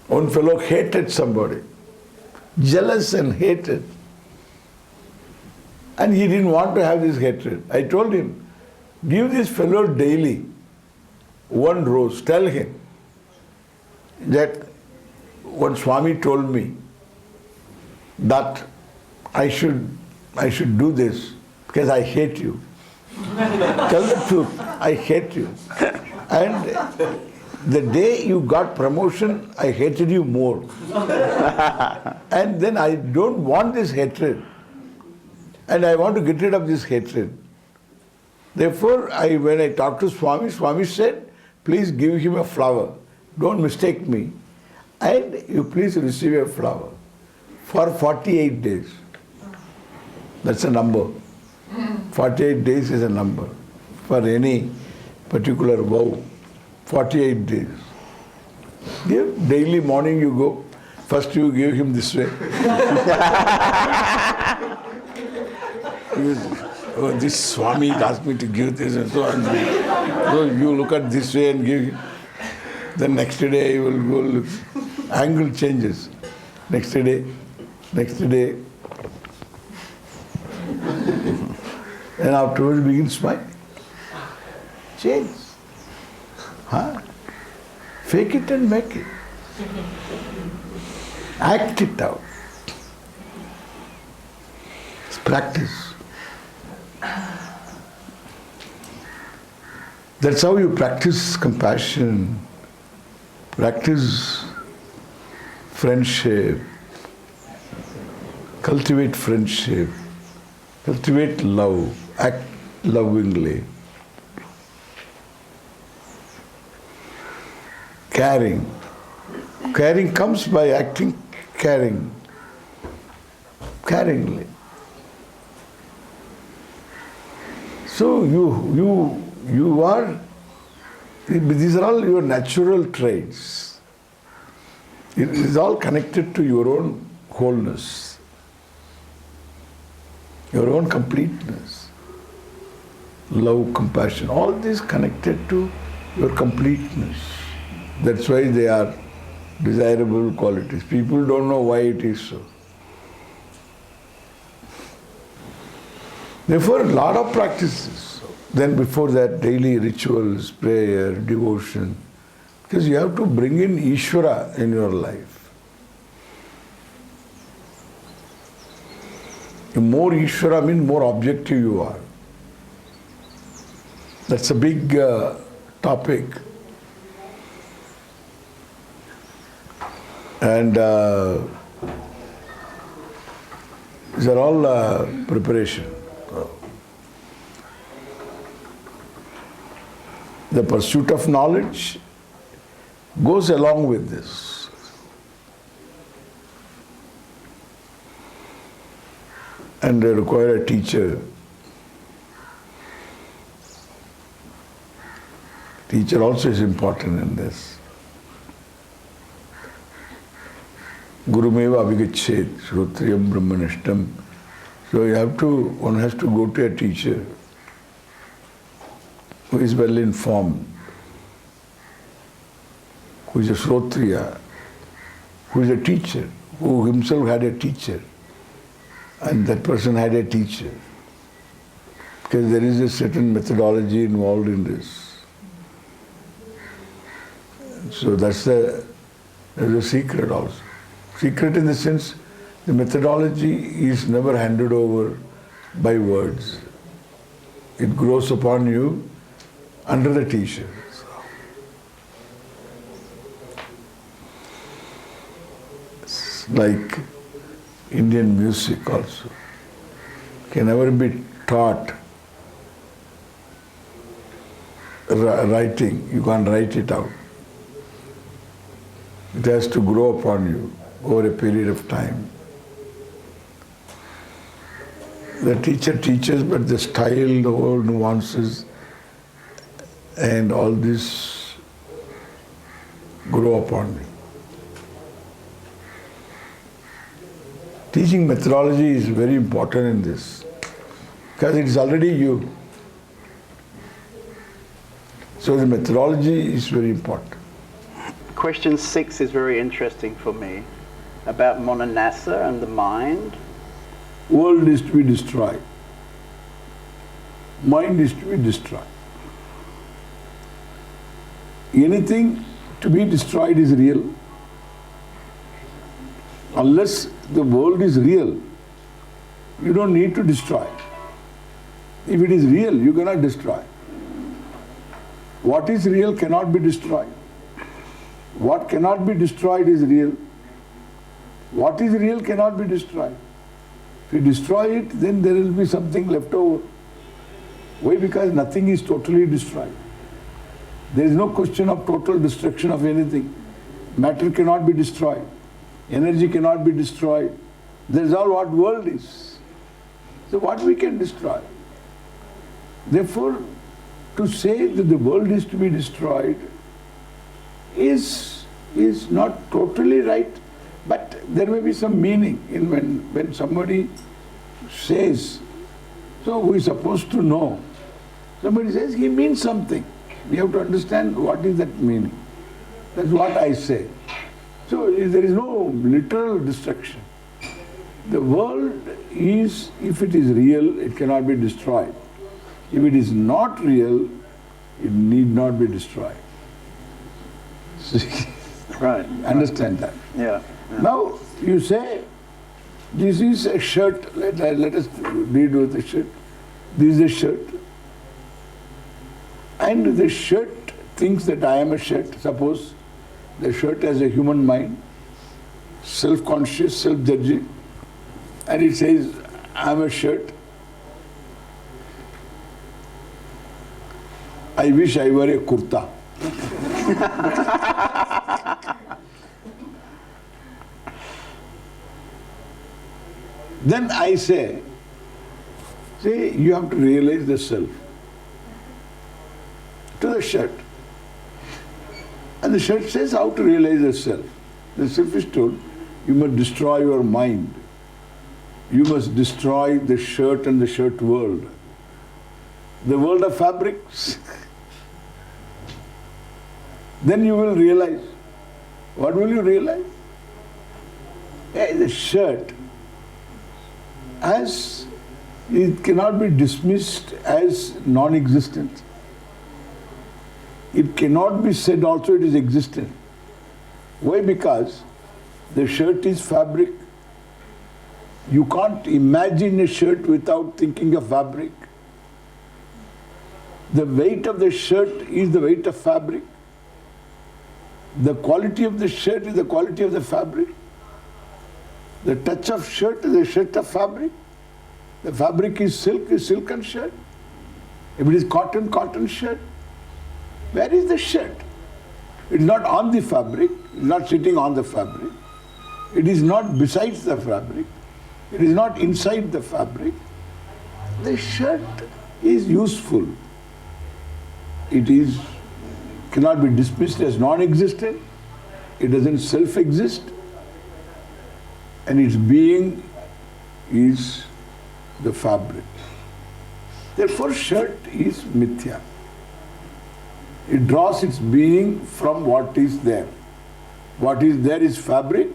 One fellow hated somebody. Jealous and hated. And he didn't want to have this hatred. I told him, give this fellow daily one rose. Tell him that what Swami told me, that I should do this because I hate you. Tell the truth, I hate you. And the day you got promotion, I hated you more. And then I don't want this hatred. And I want to get rid of this hatred. Therefore, when I talked to Swami, Swami said, please give him a flower. Don't mistake me. And you please receive a flower for 48 days. That's a number. 48 days is a number for any particular vow. 48 days. Give daily morning you go. First you give him this way. Oh, this Swami asked me to give this and so on. So you look at this way and give him. The next day you will go look. Angle changes. Next day. And afterwards begin smiling. Change. Huh? Fake it and make it. Act it out. It's practice. That's how you practice compassion, practice friendship, cultivate friendship, cultivate love, act lovingly. Caring. Caring comes by acting caringly. So you are, these are all your natural traits. It is all connected to your own wholeness, your own completeness. Love, compassion, all this connected to your completeness. That's why they are desirable qualities. People don't know why it is so. Therefore, a lot of practices. Then before that, daily rituals, prayer, devotion. Because you have to bring in Ishvara in your life. The more Ishvara means more objective you are. That's a big topic. And these are all preparation. The pursuit of knowledge goes along with this. And they require a teacher. Teacher also is important in this. Gurumeva abhigachet, shrotriyam brahmanishtam. So one has to go to a teacher who is well informed, who is a shrotriya, who is a teacher, who himself had a teacher, and that person had a teacher. because there is a certain methodology involved in this. So there's a secret also. Secret in the sense the methodology is never handed over by words. It grows upon you under the teacher. It's like Indian music also. Can never be taught writing. You can't write it out. It has to grow upon you over a period of time. The teacher teaches, but the style, the whole nuances, and all this grow upon me. Teaching methodology is very important in this, because it is already you. So the methodology is very important. Question 6 is very interesting for me, about Monanasa and the mind. World is to be destroyed. Mind is to be destroyed. Anything to be destroyed is real. Unless the world is real, you don't need to destroy. If it is real, you cannot destroy. What is real cannot be destroyed. What cannot be destroyed is real. What is real cannot be destroyed. If you destroy it, then there will be something left over. Why? Because nothing is totally destroyed. There is no question of total destruction of anything. Matter cannot be destroyed. Energy cannot be destroyed. That is all what world is. So what we can destroy? Therefore, to say that the world is to be destroyed is not totally right, but there may be some meaning in when somebody says, so we are supposed to know. Somebody says he means something. We have to understand what is that meaning. That's what I say. So there is no literal destruction. The world is, if it is real, it cannot be destroyed. If it is not real, it need not be destroyed. Right. Understand that? Yeah. Now you say, this is a shirt. Let us read with the shirt. This is a shirt. And the shirt thinks that I am a shirt. Suppose the shirt has a human mind, self-conscious, self-judging, and it says, I am a shirt. I wish I were a kurta. Then I say, you have to realize the self. To the shirt. And the shirt says how to realize the self. The self is told, you must destroy your mind. You must destroy the shirt and the shirt world. The world of fabrics. Then you will realize. What will you realize? The shirt, it cannot be dismissed as non-existent. It cannot be said also it is existent. Why? Because the shirt is fabric. You can't imagine a shirt without thinking of fabric. The weight of the shirt is the weight of fabric. The quality of the shirt is the quality of the fabric. The touch of shirt is the shirt of fabric. The fabric is silken shirt. If it is cotton, cotton shirt. Where is the shirt? It is not on the fabric, it is not sitting on the fabric. It is not besides the fabric. It is not inside the fabric. The shirt is useful. It cannot be dismissed as non-existent. It doesn't self-exist. And its being is the fabric. Therefore, shirt is mithya. It draws its being from what is there. What is there is fabric,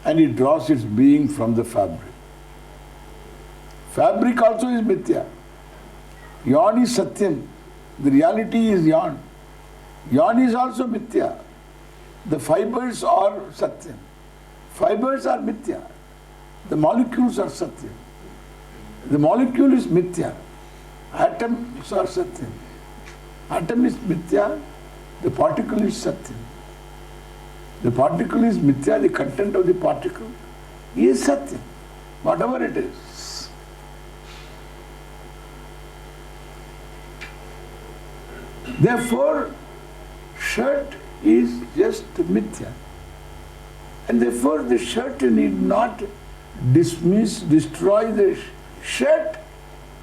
and it draws its being from the fabric. Fabric also is mithya. Yarn is Satyam. The reality is yarn. Yarn is also Mithya. The fibers are Satyam. Fibers are Mithya. The molecules are Satyam. The molecule is Mithya. Atoms are Satyam. Atom is Mithya. The particle is Satyam. The particle is Mithya. The content of the particle is Satyam. Whatever it is. Therefore, shirt is just Mithya. And therefore the shirt need not dismiss, destroy the shirt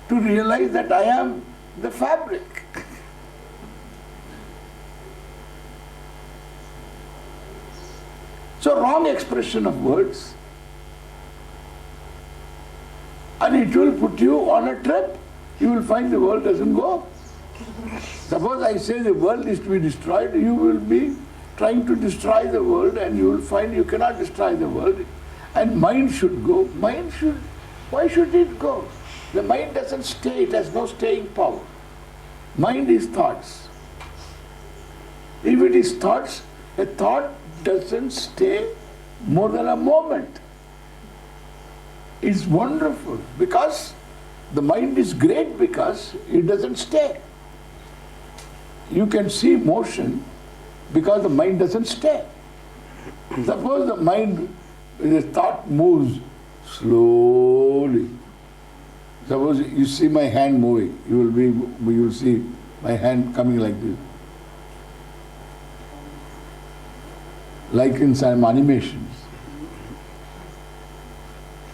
to realize that I am the fabric. So wrong expression of words, and it will put you on a trip. You will find the world doesn't go. Suppose I say the world is to be destroyed, you will be trying to destroy the world, and you will find you cannot destroy the world. And mind should go. Why should it go? The mind doesn't stay, it has no staying power. Mind is thoughts. If it is thoughts, a thought doesn't stay more than a moment. It's wonderful because the mind is great because it doesn't stay. You can see motion because the mind doesn't stay. Suppose the mind, the thought moves slowly. Suppose you see my hand moving, you will see my hand coming like this. Like in some animations.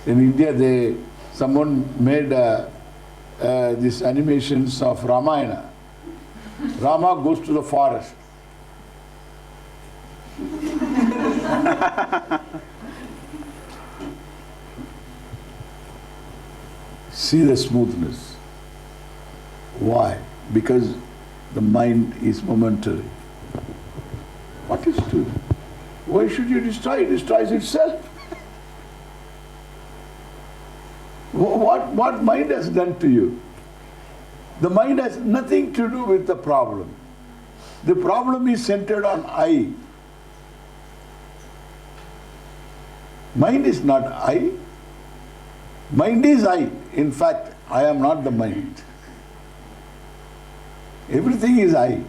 In India, someone made these animations of Ramayana. Rama goes to the forest. See the smoothness. Why? Because the mind is momentary. What is to? Why should you destroy? It destroys itself. What mind has done to you? The mind has nothing to do with the problem. The problem is centered on I. Mind is not I. Mind is I. In fact, I am not the mind. Everything is I.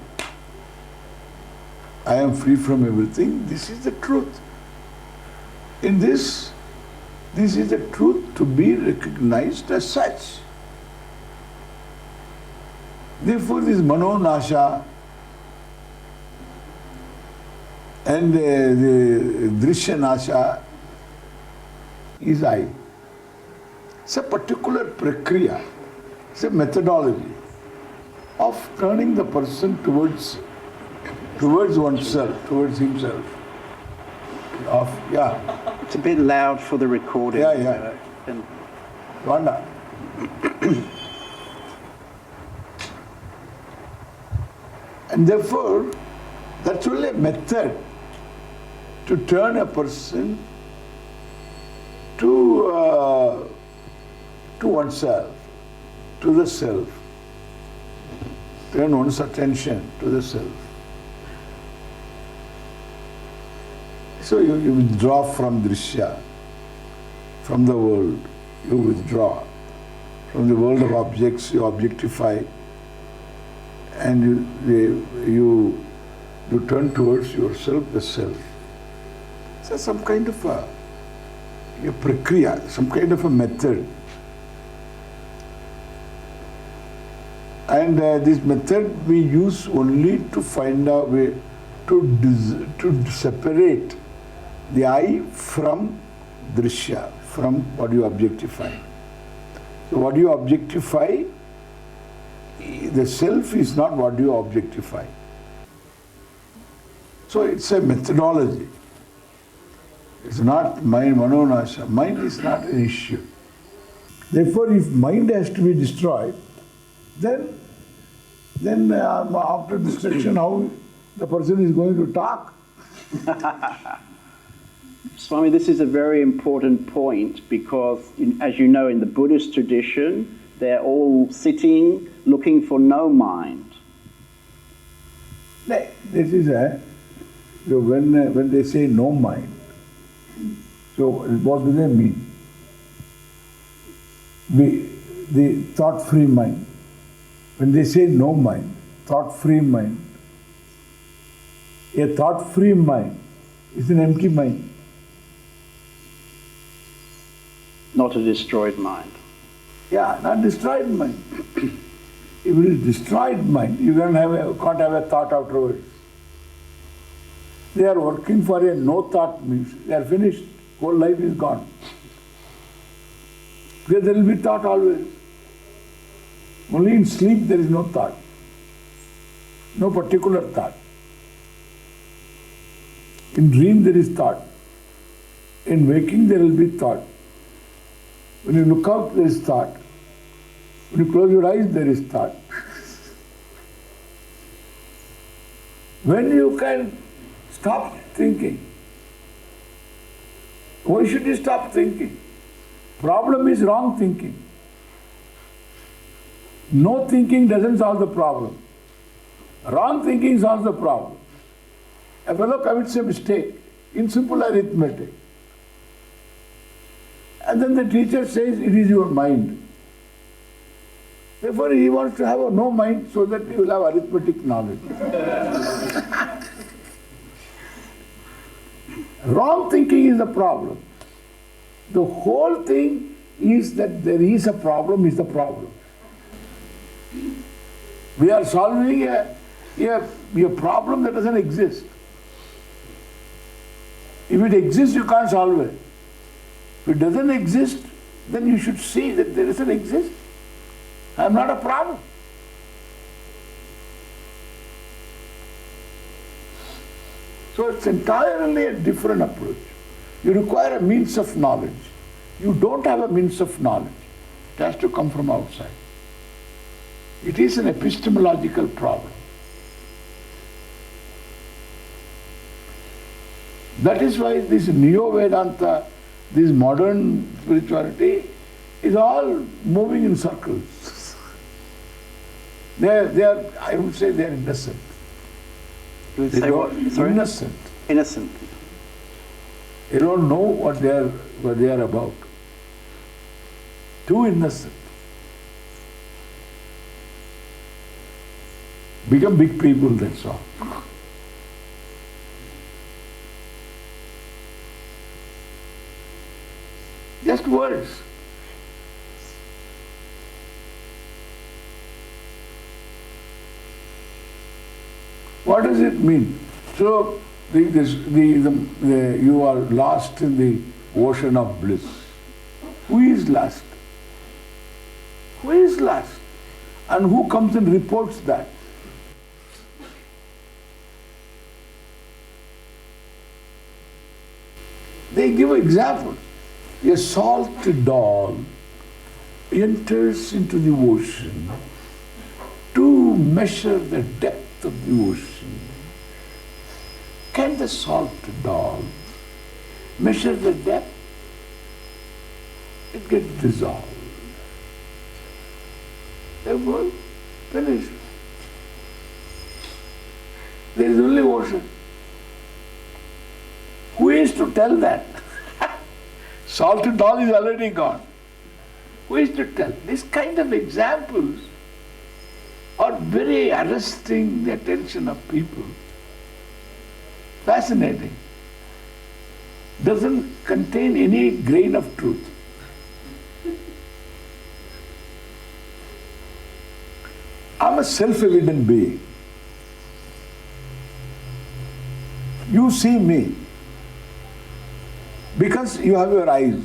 I am free from everything. This is the truth. In this is the truth to be recognized as such. Therefore, this mano nasha and the drishya nasha is I. It's a particular prakriya, it's a methodology of turning the person towards oneself, towards himself. It's a bit loud for the recording. Vanda. And therefore, that's only a method to turn a person to oneself, to the self. Turn one's attention to the self. So you withdraw from drishya, from the world. You withdraw. From the world of objects, you objectify, and you turn towards yourself, the self. So some kind of a prakriya, some kind of a method. And this method we use only to find a way to separate the I from drishya, from what you objectify. So what you objectify, the self is not what you objectify. So it's a methodology. It's not mind, manonasha. Mind is not an issue. Therefore, if mind has to be destroyed, then after destruction, how the person is going to talk? Swami, this is a very important point because, as you know, in the Buddhist tradition, They're all sitting, looking for no mind. This is so when they say no mind, so what do they mean? The thought-free mind. When they say no mind, thought-free mind, a thought-free mind is an empty mind. Not a destroyed mind. Yeah, not destroyed mind. If it is destroyed mind, you can't have a thought afterwards. They are working for a no thought means they are finished, whole life is gone. Because there will be thought always. Only in sleep there is no thought. No particular thought. In dream there is thought. In waking there will be thought. When you look out there is thought. When you close your eyes there is thought. When you can stop thinking, why should you stop thinking? Problem is wrong thinking. No thinking doesn't solve the problem. Wrong thinking solves the problem. A fellow commits a mistake in simple arithmetic. And then the teacher says it is your mind. Therefore he wants to have a no mind so that he will have arithmetic knowledge. Wrong thinking is the problem. The whole thing is that there is a problem is the problem. We are solving a problem that doesn't exist. If it exists, you can't solve it. If it doesn't exist, then you should see that there doesn't exist. I am not a problem. So it's entirely a different approach. You require a means of knowledge. You don't have a means of knowledge. It has to come from outside. It is an epistemological problem. That is why this Neo-Vedanta, this modern spirituality is all moving in circles. They are, I would say they are innocent. You would say what? Sorry? Innocent. Innocent. They don't know what they are about. Too innocent. Become big people, that's all. Just words. What does it mean? So you are lost in the ocean of bliss. Who is lost? Who is lost? And who comes and reports that? They give examples. A salted dog enters into the ocean to measure the depth of the ocean. Can the salted dog measure the depth? It gets dissolved. Therefore, finished. There is only ocean. Who is to tell that? Salted dog is already gone. Who is to tell? This kind of examples are very arresting the attention of people. Fascinating. Doesn't contain any grain of truth. I'm a self-evident being. You see me because you have your eyes.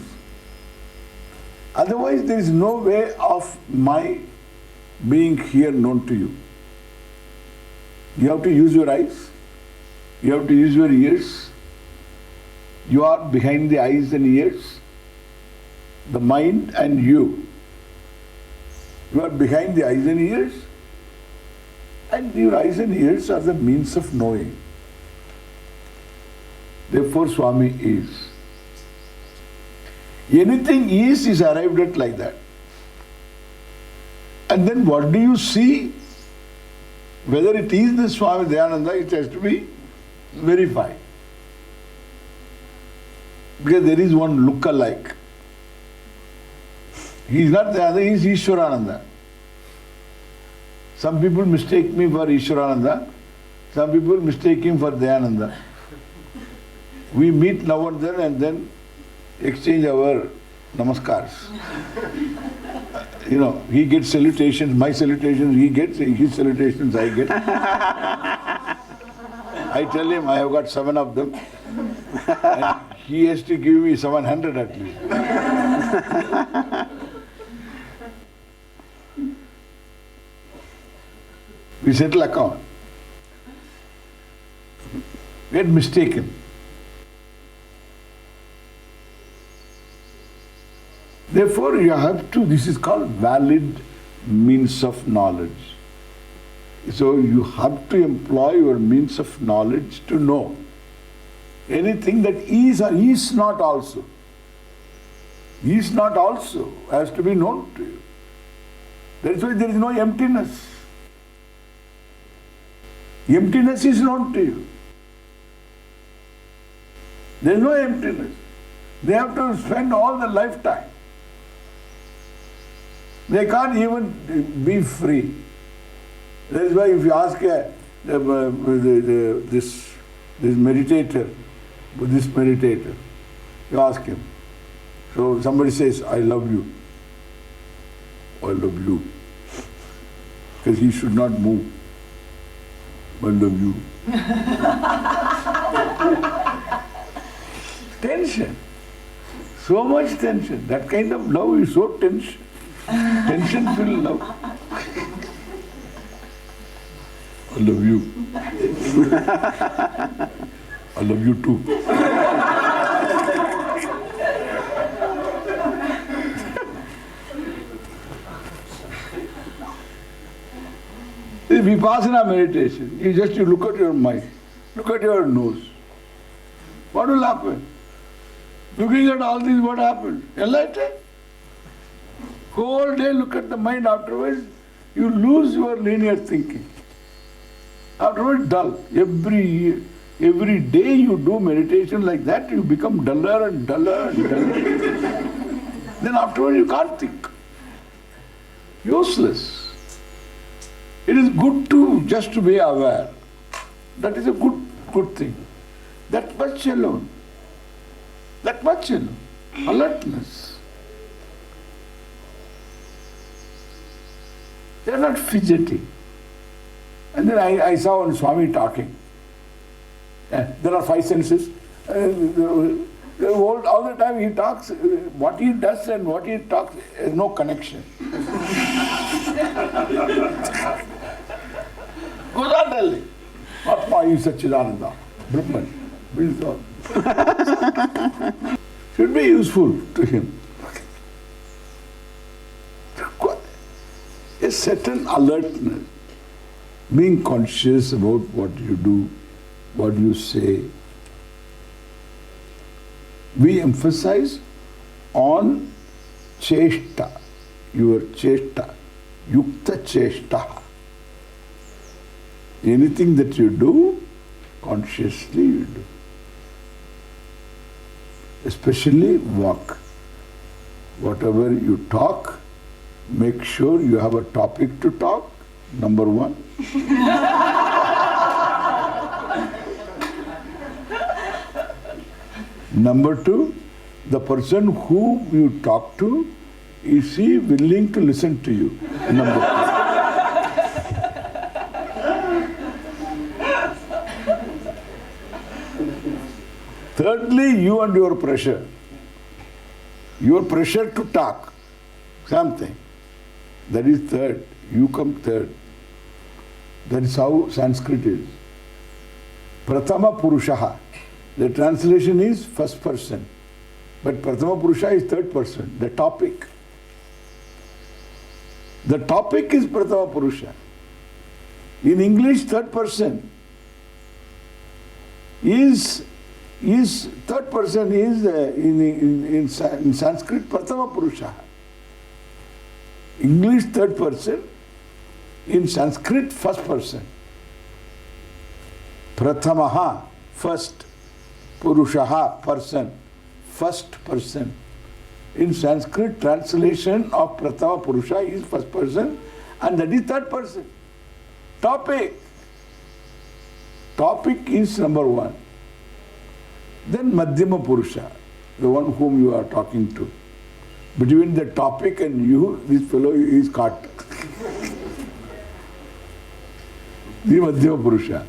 Otherwise, there is no way of my being here known to you. You have to use your eyes. You have to use your ears. You are behind the eyes and ears. The mind and you. You are behind the eyes and ears. And your eyes and ears are the means of knowing. Therefore, Swami is. Anything is arrived at like that. And then what do you see? Whether it is the Swami Dayananda, it has to be verified. Because there is one look-alike. He is not Dayananda, he is Ishwarananda. Some people mistake me for Ishwarananda, some people mistake him for Dayananda. We meet now and then exchange our namaskars. You know, he gets salutations, my salutations he gets, his salutations I get. I tell him I have got 7 of them. And he has to give me 700 at least. We settle account. Get mistaken. Therefore, you have to, this is called valid means of knowledge. So you have to employ your means of knowledge to know anything that is or is not also. Is not also has to be known to you. That is why there is no emptiness. Emptiness is known to you. There is no emptiness. They have to spend all their lifetime. They can't even be free. That is why if you ask this meditator, Buddhist meditator, you ask him. So somebody says, I love you. I love you. Because he should not move. I love you. Tension. So much tension. That kind of love is so tension. Tension-filled love. I love you. I love you too. This is Vipassana meditation. You look at your mind, look at your nose. What will happen? Looking at all this, what happens? Enlightened. Whole day look at the mind, afterwards you lose your linear thinking. Afterwards dull. Every day you do meditation like that, you become duller and duller and duller. Then afterwards you can't think. Useless. It is good just to be aware. That is a good thing. That much alone. That much alone. Alertness. They are not fidgeting. And then I saw one Swami talking. There are 5 senses. All the time he talks, what he does and what he talks has no connection. Goes on telling. Atma is Satchidananda, Brahman, wisdom. Should be useful to him. A certain alertness, being conscious about what you do, what you say. We emphasize on cheshta, your cheshta, yukta cheshta. Anything that you do, consciously you do. Especially walk. Whatever you talk, make sure you have a topic to talk, number 1. Number 2, the person whom you talk to, is he willing to listen to you? Number 2. Thirdly, you and your pressure. Your pressure to talk something. That is third. You come third. That is how Sanskrit is. Prathama Purushaha. The translation is first person. But Prathama Purusha is third person. The topic. The topic is Prathama Purusha. In English, third person is third person is in Sanskrit Prathama Purusha. English third person, in Sanskrit first person. Prathamaha, first. Purushaha, person, first person. In Sanskrit, translation of Prathama Purusha is first person, and that is third person. Topic. Topic is number one. Then Madhyama Purusha, the one whom you are talking to. Between the topic and you, this fellow is caught. The Madhyama Purusha.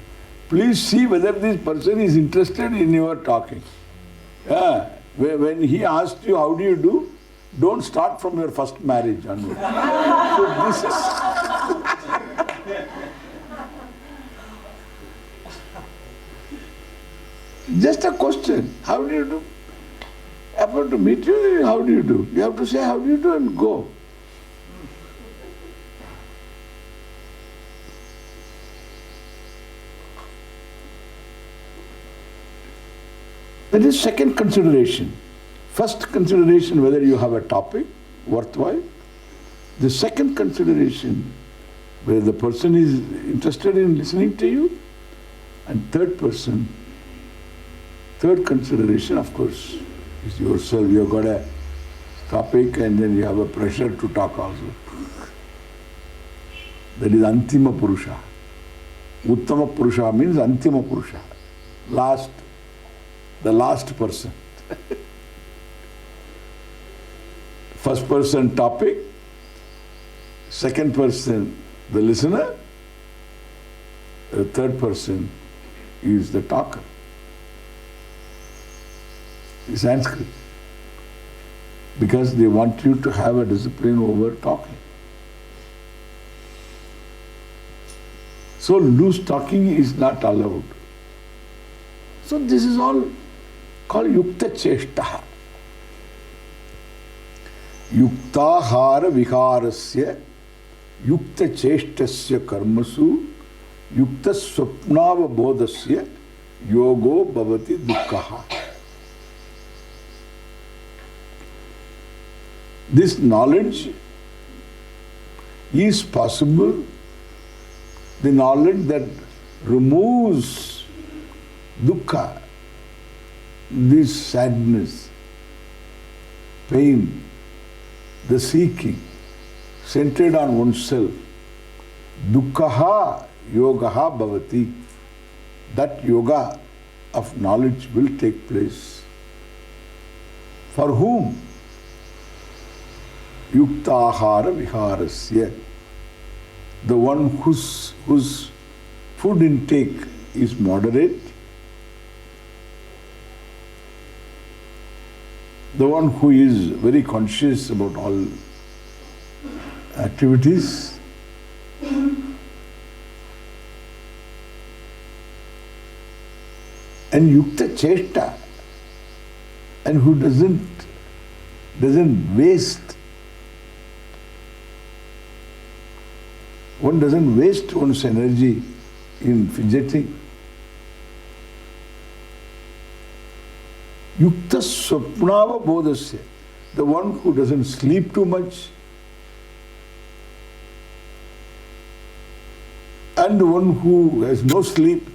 Please see whether this person is interested in your talking. When he asks you, how do you do? Don't start from your first marriage onward. So this is... Just a question. How do you do? Happen to meet you, how do you do? You have to say, how do you do, and go. That is second consideration. First consideration, whether you have a topic worthwhile. The second consideration, whether the person is interested in listening to you. And third consideration, of course, is yourself. You have got a topic and then you have a pressure to talk also. That is Antima Purusha. Uttama Purusha means Antima Purusha. The last person. First person topic, second person the listener, the third person is the talker. It's Sanskrit. Because they want you to have a discipline over talking. So loose talking is not allowed. So this is all called Yukta Cheshtaha. Yuktahara Viharasya Yukta Cheshtasya Karmasu Yukta Swapnava Bodhasya Yogo Bhavati Dukkaha. This knowledge is possible, the knowledge that removes dukkha, this sadness, pain, the seeking, centered on oneself. Dukkhaha yogaha bhavati. That yoga of knowledge will take place. For whom? Yuktahara viharasya. The one whose food intake is moderate, the one who is very conscious about all activities, and yukta cheshta, and who doesn't waste. One doesn't waste one's energy in fidgeting. Yukta swapnava bodhasya, the one who doesn't sleep too much, and the one who has no sleep,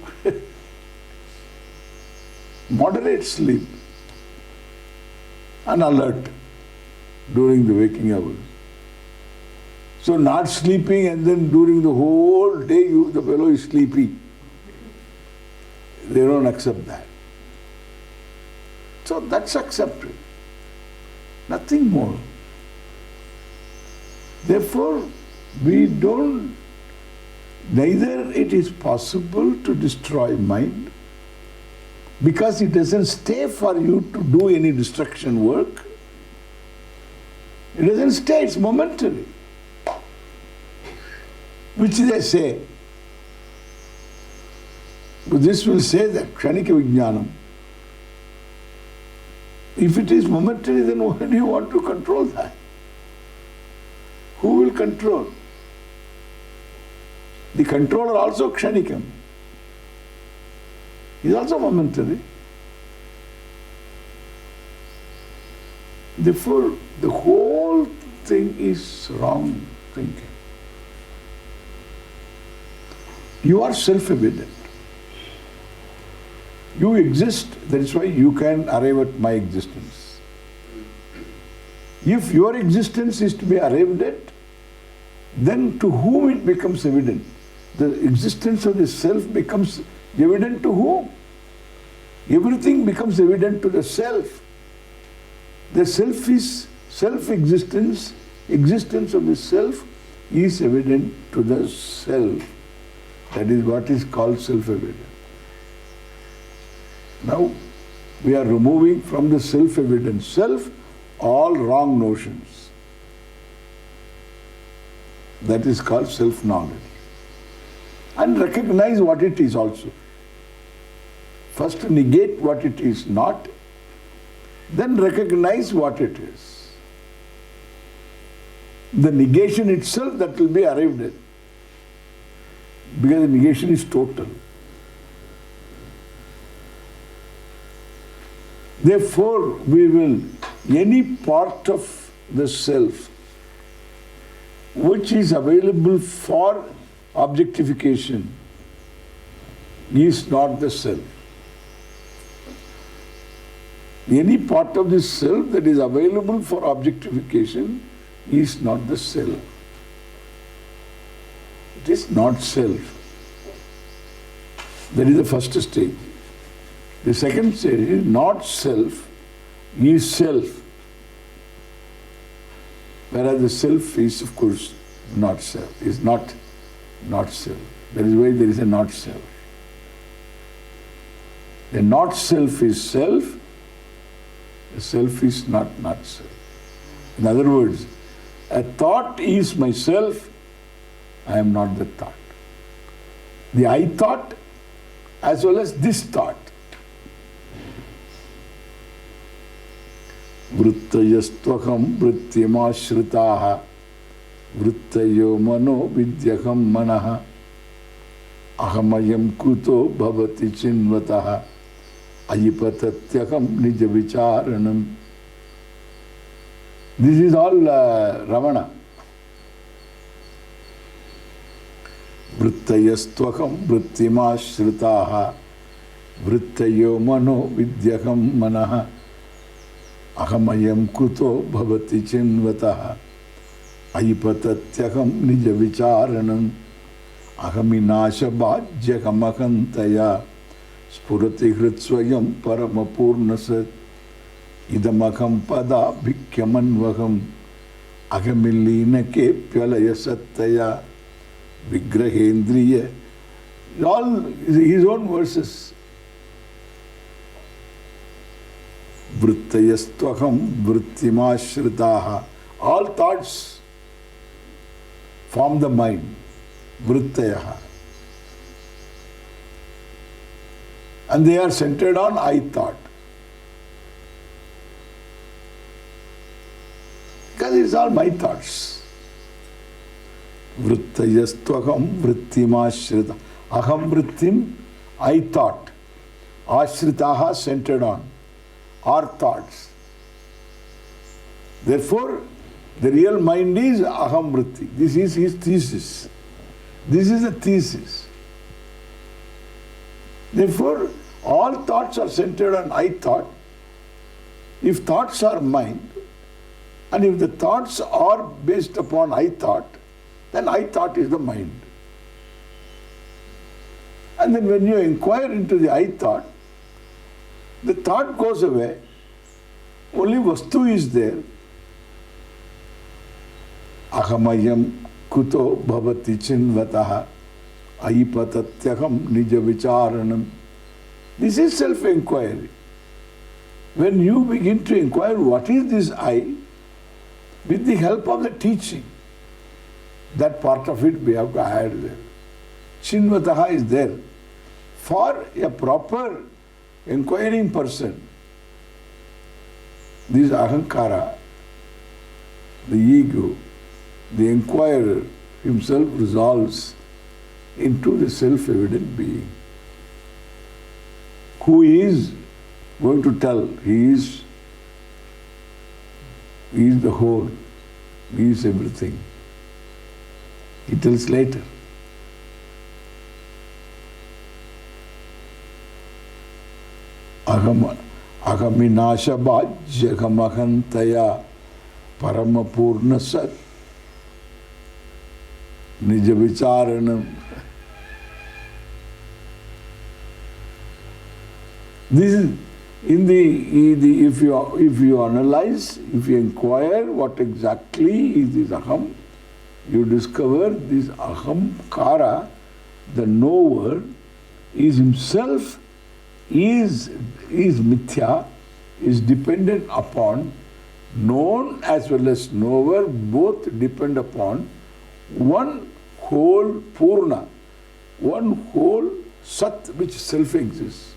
moderate sleep, and alert during the waking hours. So not sleeping and then during the whole day the fellow is sleepy. They don't accept that. So that's accepted. Nothing more. Therefore, neither it is possible to destroy mind, because it doesn't stay for you to do any destruction work. It doesn't stay, it's momentary. Which they say. This will say that Kshanika Vijnanam. If it is momentary, then why do you want to control that? Who will control? The controller also Kshanikam. He is also momentary. Therefore, the whole thing is wrong thinking. You are self-evident. You exist, that is why you can arrive at my existence. If your existence is to be arrived at, then to whom it becomes evident? The existence of the self becomes evident to whom? Everything becomes evident to the self. The self is self-existence, existence of the self is evident to the self. That is what is called self-evident. Now, we are removing from the self-evident self all wrong notions. That is called self-knowledge. And recognize what it is also. First negate what it is not, then recognize what it is. The negation itself that will be arrived at, because the negation is total. Therefore, we will, any part of the self which is available for objectification is not the self. Any part of the self that is available for objectification is not the self. It is not self. That is the first stage. The second stage is not self, is self. Whereas the self is, of course, not self, is not self. That is why there is a not self. The not self is self, the self is not self. In other words, a thought is myself, I am not the thought. The I thought as well as this thought. Vrittayastvakam vrittimashritaha vrittayo mano vidyakam manaha ahamayam kuto bhavati chinvataha ayipatatyakam nija vicharanam. This is all Ramana. Vrittayastvakam vrittimashritaha vrittayo mano vidyakam manaha ahamayam kuto bhavati chinvataha ayipatatyakam nija vicharanam ahaminasha bhajyakamahantaya spurati hritsvayam paramapurnasat idamakam pada bhikkyamanvaham ahamillina kepyalaya sattaya vigrahendriya. All his own verses. Vrittayastvakam vrittimashritaha. All thoughts form the mind. Vrittayaha. And they are centered on I thought. Because it's all my thoughts. Vrittayastvakam vrittimashrita. Aham vrittim, I thought. Ashritaha, centered on. Are thoughts. Therefore, the real mind is aham vritti. This is his thesis. This is a thesis. Therefore, all thoughts are centered on I thought. If thoughts are mind, and if the thoughts are based upon I thought, then I thought is the mind. And then when you inquire into the I thought, the thought goes away, only vastu is there. Ahamayam kuto bhavati chinvataha ayipatatyakam nija vicharanam. This is self-inquiry. When you begin to inquire what is this I, with the help of the teaching, that part of it we have to add there. Chinvataha is there. For a proper inquiring person, this ahankara, the ego, the inquirer himself resolves into the self-evident being, who is going to tell he is the whole, He is everything. He tells later. Ahaminasha bhajyagamahantaya paramapurna sat nija vicharanam. This is if you analyze, if you inquire what exactly is this aham, you discover this ahamkara, the knower, is himself, is mithya, is dependent upon known as well as knower, both depend upon one whole purna, one whole sat which self exists.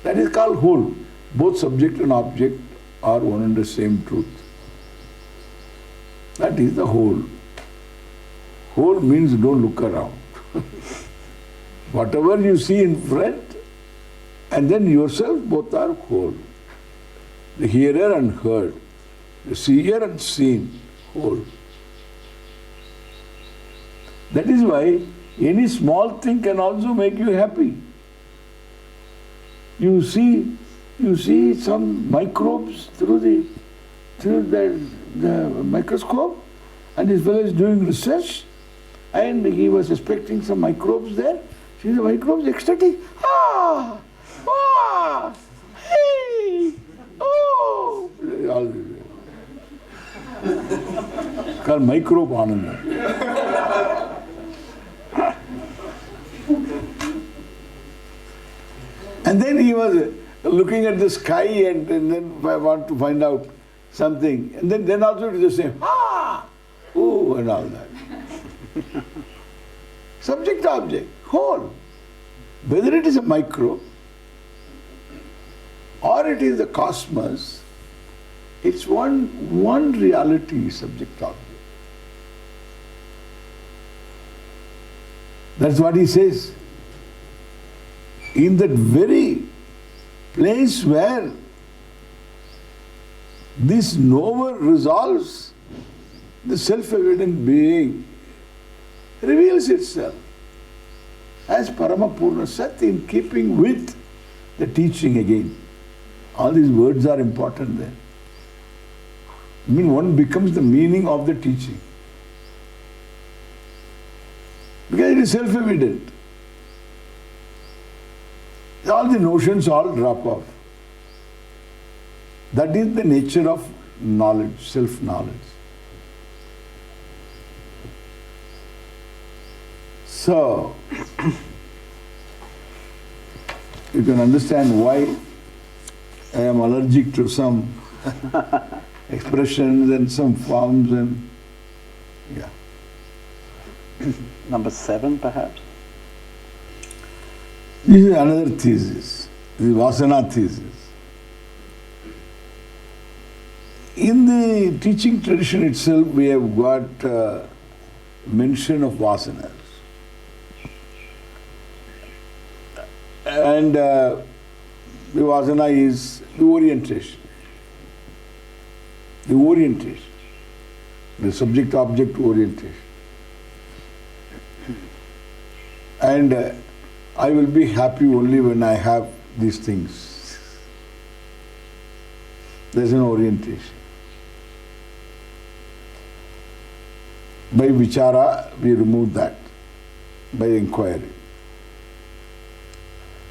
That is called whole. Both subject and object are one and the same truth. That is the whole. Whole means don't look around. Whatever you see in front and then yourself, both are whole. The hearer and heard, the seer and seen, whole. That is why any small thing can also make you happy. You see some microbes through the microscope, and this fellow is doing research, and he was suspecting some microbes there. See the microbes ecstatic. Ah! Ah! Hey! Oh! It's called microbe ananda. And then he was looking at the sky and then I want to find out something. And then also it is the same. Ah! Oh, and all that. Subject, object, whole. Whether it is a micro or it is the cosmos, it's one reality, subject, object. That's what he says. In that very place where this knower resolves, the self-evident being reveals itself as Paramapurna Sat in keeping with the teaching again. All these words are important there. I mean, one becomes the meaning of the teaching. Because it is self-evident. All the notions all drop off. That is the nature of knowledge, self-knowledge. So, you can understand why I am allergic to some expressions and some forms and yeah. Number 7, perhaps? This is another thesis, the Vasana thesis. In the teaching tradition itself, we have got mention of vasanas. And the vasana is the orientation. The orientation. The subject-object orientation. And I will be happy only when I have these things. There's an orientation. By vichara, we remove that. By inquiry.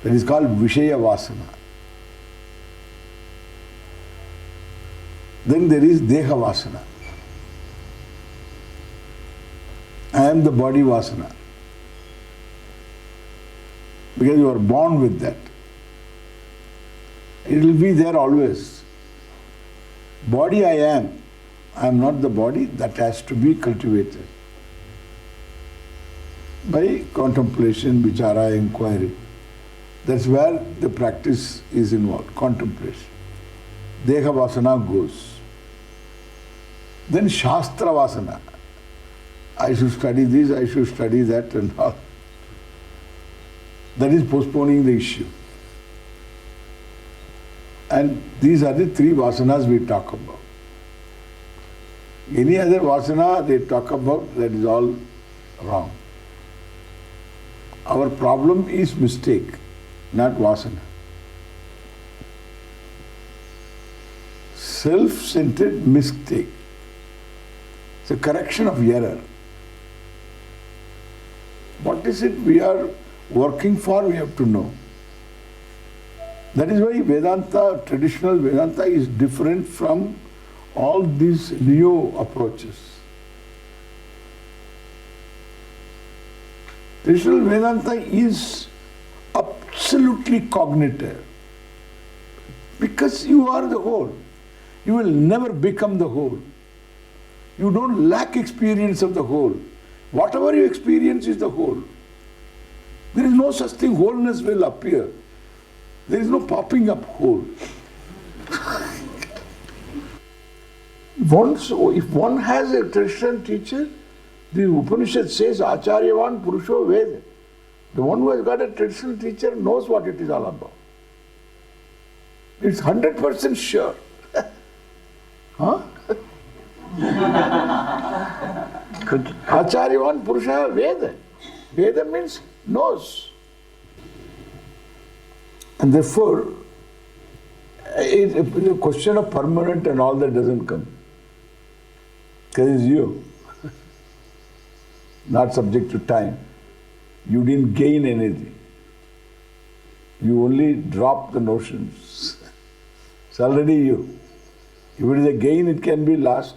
That is called Vishaya Vasana. Then there is Deha Vasana. I am the body Vasana. Because you are born with that. It will be there always. Body I am not the body, that has to be cultivated. By contemplation, vichara, inquiry. That's where the practice is involved, contemplation. Deha Vasana goes. Then Shastra Vasana. I should study this, I should study that and all. That is postponing the issue. And these are the 3 vasanas we talk about. Any other vasana they talk about, that is all wrong. Our problem is mistake, not vasana. Self-centered mistake. It's a correction of error. What is it we are working for, we have to know. That is why Vedanta, traditional Vedanta is different from all these new approaches. Traditional Vedanta is absolutely cognitive. Because you are the whole. You will never become the whole. You don't lack experience of the whole. Whatever you experience is the whole. There is no such thing, wholeness will appear. There is no popping up whole. If one has a traditional teacher, the Upanishad says, Acharyavan Purusho Veda. The one who has got a traditional teacher knows what it is all about. It's 100% sure. Huh? Acharyavan Purusha Veda. Veda means knows. And therefore, the question of permanent and all that doesn't come. Because it's you. Not subject to time. You didn't gain anything. You only dropped the notions. It's already you. If it is a gain, it can be lost.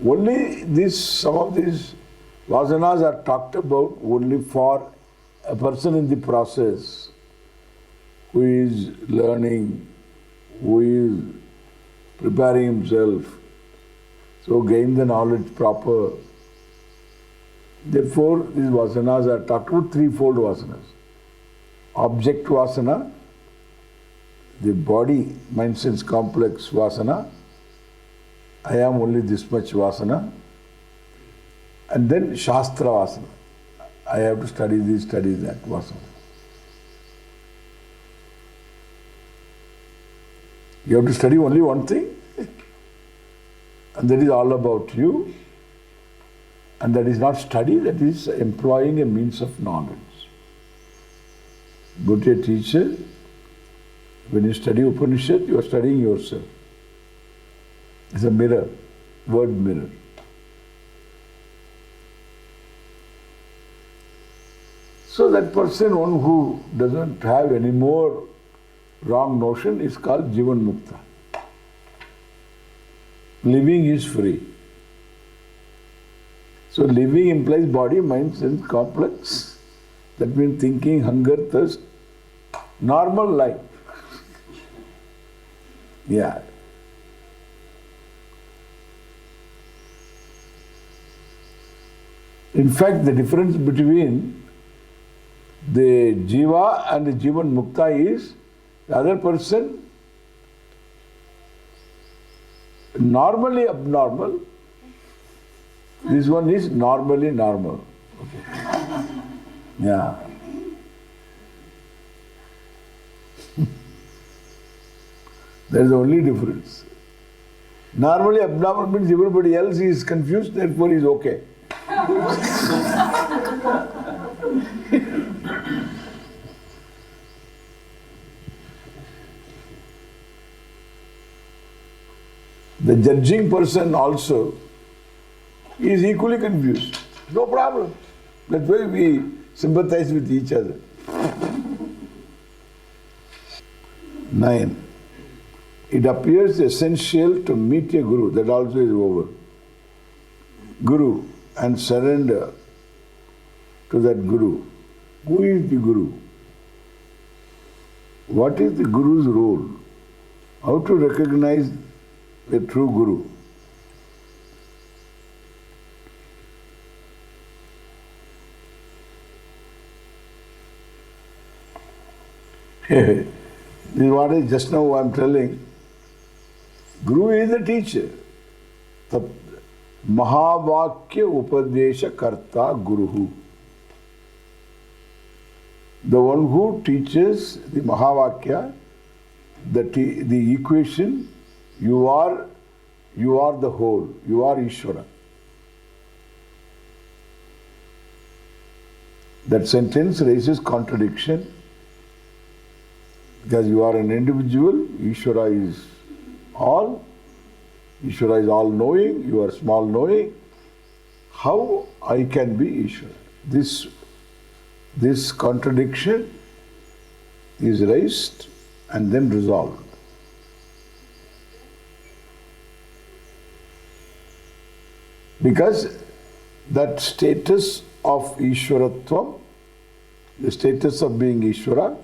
Only some of these vasanas are talked about only for a person in the process who is learning, who is preparing himself, so gain the knowledge proper. Therefore, these vasanas are talked about threefold vasanas. Object vasana, the body, mind, sense complex vasana. I am only this much vasana. And then Shastra vasana. I have to study this, study that vasana. You have to study only one thing, and that is all about you. And that is not study, that is employing a means of knowledge. Go to a teacher. When you study Upanishad, you are studying yourself. It's a mirror, word mirror. So that person, one who doesn't have any more wrong notion, is called Jivan Mukta. Living is free. So living implies body, mind, sense, complex. That means thinking, hunger, thirst, normal life. Yeah. In fact, the difference between the Jiva and the Jivan Mukta is the other person normally abnormal. This one is normally normal. Okay. Yeah. There is the only difference. Normally abnormal means everybody else is confused, therefore he is okay. The judging person also is equally confused. No problem. That's why we sympathize with each other. 9. It appears essential to meet a Guru. That also is over. Guru and surrender to that Guru. Who is the Guru? What is the Guru's role? How to recognize a true Guru? This is what I just now I am telling. Guru is the teacher. The Mahavakya Upadesha Karta Guruhu. The one who teaches the Mahavakya, the equation, you are you are the whole, you are Ishvara. That sentence raises contradiction because you are an individual, Ishvara is all, Ishvara is all knowing, you are small knowing. How I can be Ishvara? This contradiction is raised and then resolved. Because that status of Ishvaratvam, the status of being Ishvara,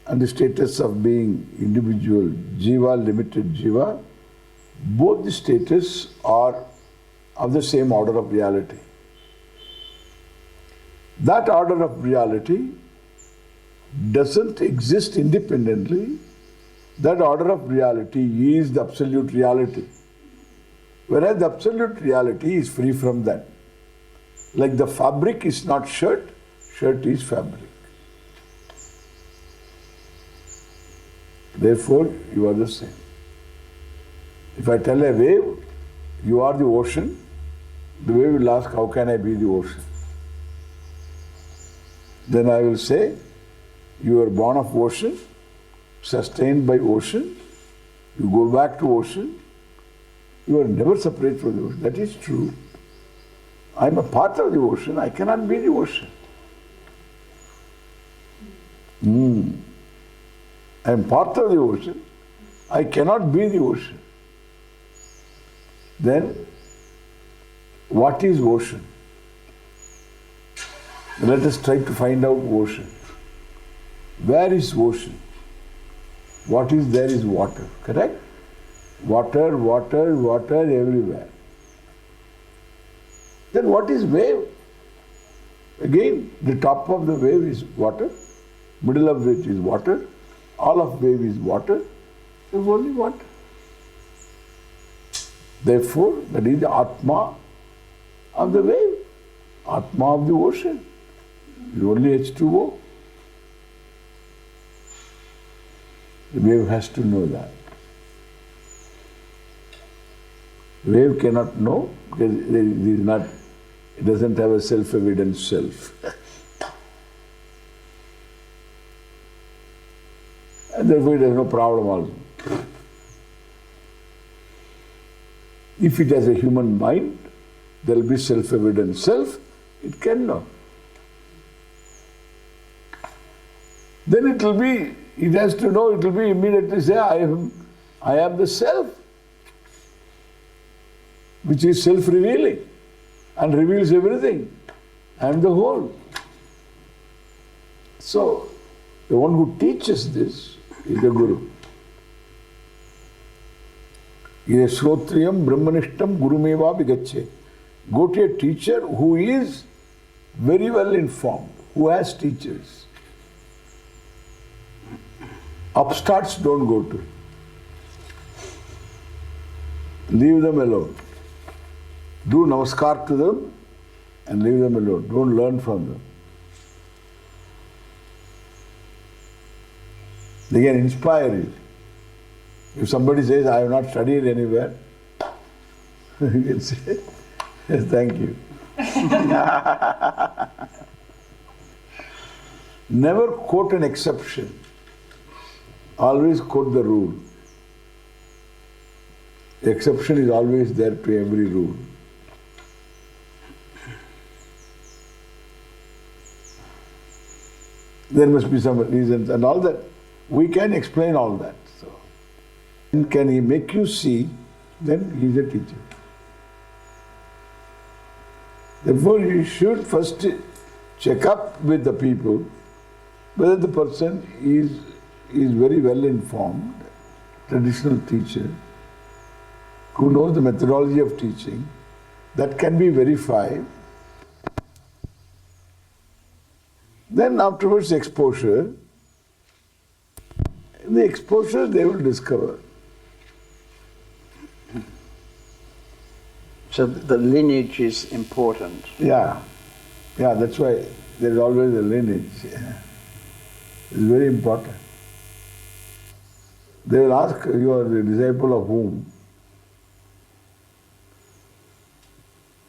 and the status of being individual Jiva, limited Jiva, both the status are of the same order of reality. That order of reality doesn't exist independently. That order of reality is the absolute reality. Whereas the absolute reality is free from that. Like the fabric is not shirt, shirt is fabric. Therefore, you are the same. If I tell a wave, you are the ocean, the wave will ask, how can I be the ocean? Then I will say, you are born of ocean, sustained by ocean, you go back to ocean, you are never separate from the ocean. That is true. I am a part of the ocean, I cannot be the ocean. I am part of the ocean, I cannot be the ocean. Then, what is ocean? Let us try to find out ocean. Where is ocean? What is there is water, correct? Water, water, water everywhere. Then what is wave? Again, the top of the wave is water, middle of it is water, all of wave is water, there is only water. Therefore, that is the Atma of the wave, Atma of the ocean. It is only H2O. The wave has to know that. The wave cannot know because it doesn't have a self-evident self. And therefore it has no problem also. If it has a human mind, there will be self-evident self, it can know. Then it has to know, it will be immediately say, I am the self, which is self-revealing and reveals everything. I am the whole. So, the one who teaches this is the Guru. Ye Shrotriyam Brahmanishtam Gurumeva Vigacche. Go to a teacher who is very well informed, who has teachers. Upstarts don't go to. Leave them alone. Do namaskar to them and leave them alone. Don't learn from them. They can inspire you. If somebody says, I have not studied anywhere, you can say, yes, thank you. Never quote an exception. Always quote the rule. The exception is always there to every rule. There must be some reasons and all that. We can explain all that. So, and can he make you see, then he is a teacher. Therefore, you should first check up with the people whether the person is very well informed, traditional teacher, who knows the methodology of teaching, that can be verified. Then afterwards exposure. In the exposure they will discover. So the lineage is important. Yeah, that's why there is always a lineage. It's very important. They will ask, you are the disciple of whom?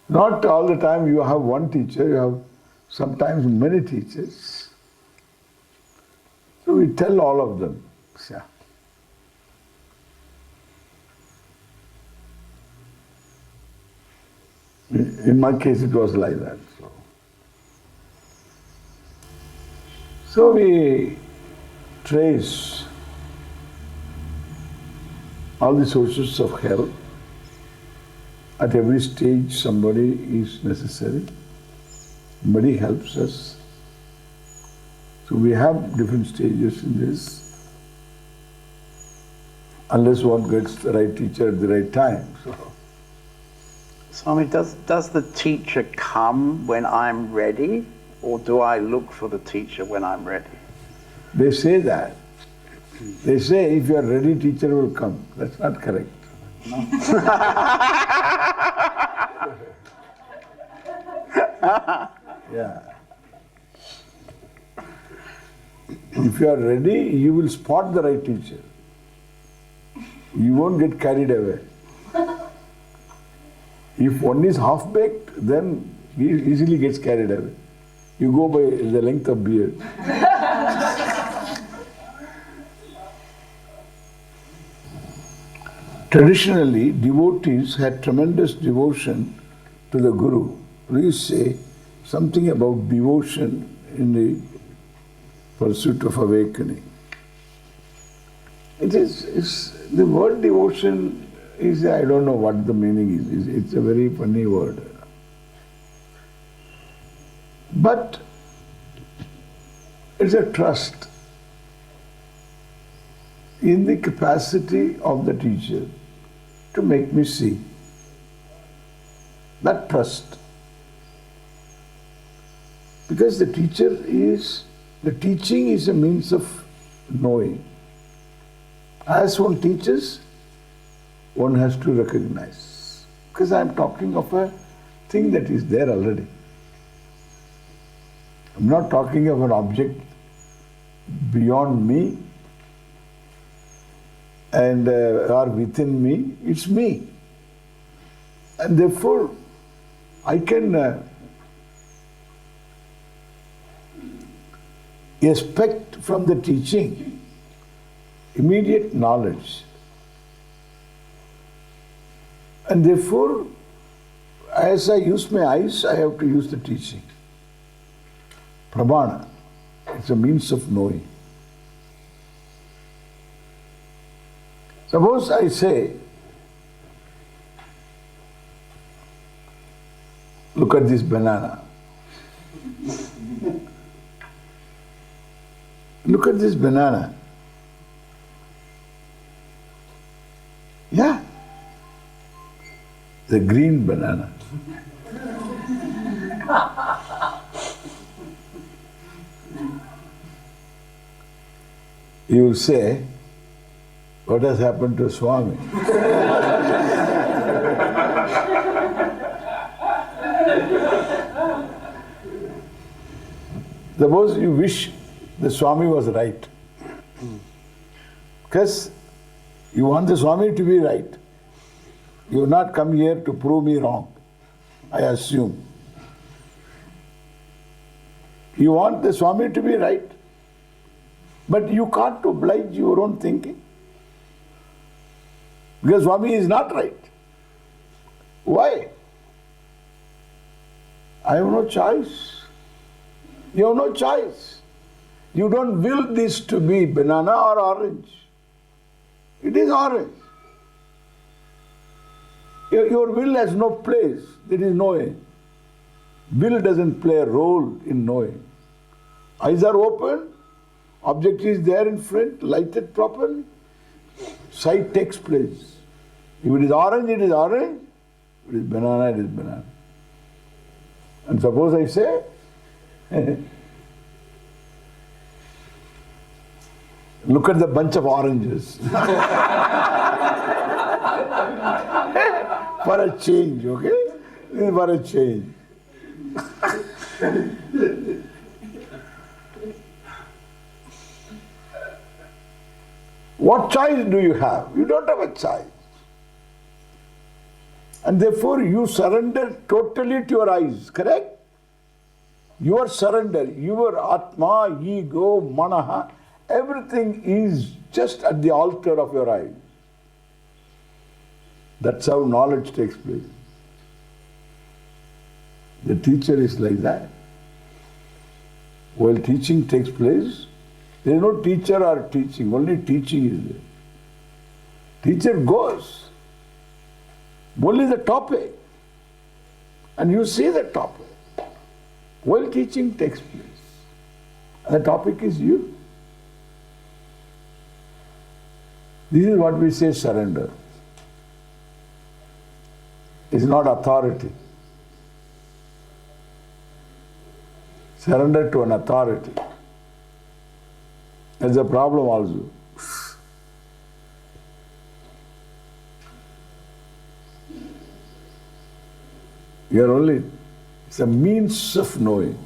Not all the time you have one teacher, you have sometimes many teachers. So we tell all of them. Yeah. In my case it was like that. So we trace all the sources of hell. At every stage somebody is necessary. Somebody helps us. So we have different stages in this. Unless one gets the right teacher at the right time. So. Swami, does the teacher come when I'm ready, or do I look for the teacher when I'm ready? They say that. They say if you are ready, teacher will come. That's not correct. No. Yeah. If you are ready, you will spot the right teacher. You won't get carried away. If one is half-baked, then he easily gets carried away. You go by the length of beard. Traditionally, devotees had tremendous devotion to the Guru. Please say something about devotion in the pursuit of awakening. The word devotion is, I don't know what the meaning is. It's a very funny word. But it's a trust in the capacity of the teacher to make me see. That trust. Because the teaching is a means of knowing. As one teaches, one has to recognize. Because I am talking of a thing that is there already. I am not talking of an object beyond me and or within me. It's me. And therefore, I can expect from the teaching immediate knowledge. And therefore, as I use my eyes, I have to use the teaching. Pramana. It's a means of knowing. Suppose I say, look at this banana. Look at this banana. Yeah. The green banana. You will say, what has happened to Swami? Suppose you wish the Swami was right. Because you want the Swami to be right. You have not come here to prove me wrong, I assume. You want the Swami to be right, but you can't oblige your own thinking. Because Swami is not right. Why? I have no choice. You have no choice. You don't will this to be banana or orange. It is orange. Your will has no place. There is knowing. Will doesn't play a role in knowing. Eyes are open, object is there in front, lighted properly. Sight takes place. If it is orange, it is orange. If it is banana, it is banana. And suppose I say, look at the bunch of oranges. For a change, okay? For a change. What choice do you have? You don't have a choice. And therefore you surrender totally to your eyes, correct? Your surrender, your Atma, ego, Manaha, everything is just at the altar of your eyes. That's how knowledge takes place. The teacher is like that. While teaching takes place, there is no teacher or teaching, only teaching is there. Teacher goes, only the topic, and you see the topic. While teaching takes place, and the topic is you. This is what we say surrender. It's not authority. Surrender to an authority. There's a problem also. It's a means of knowing.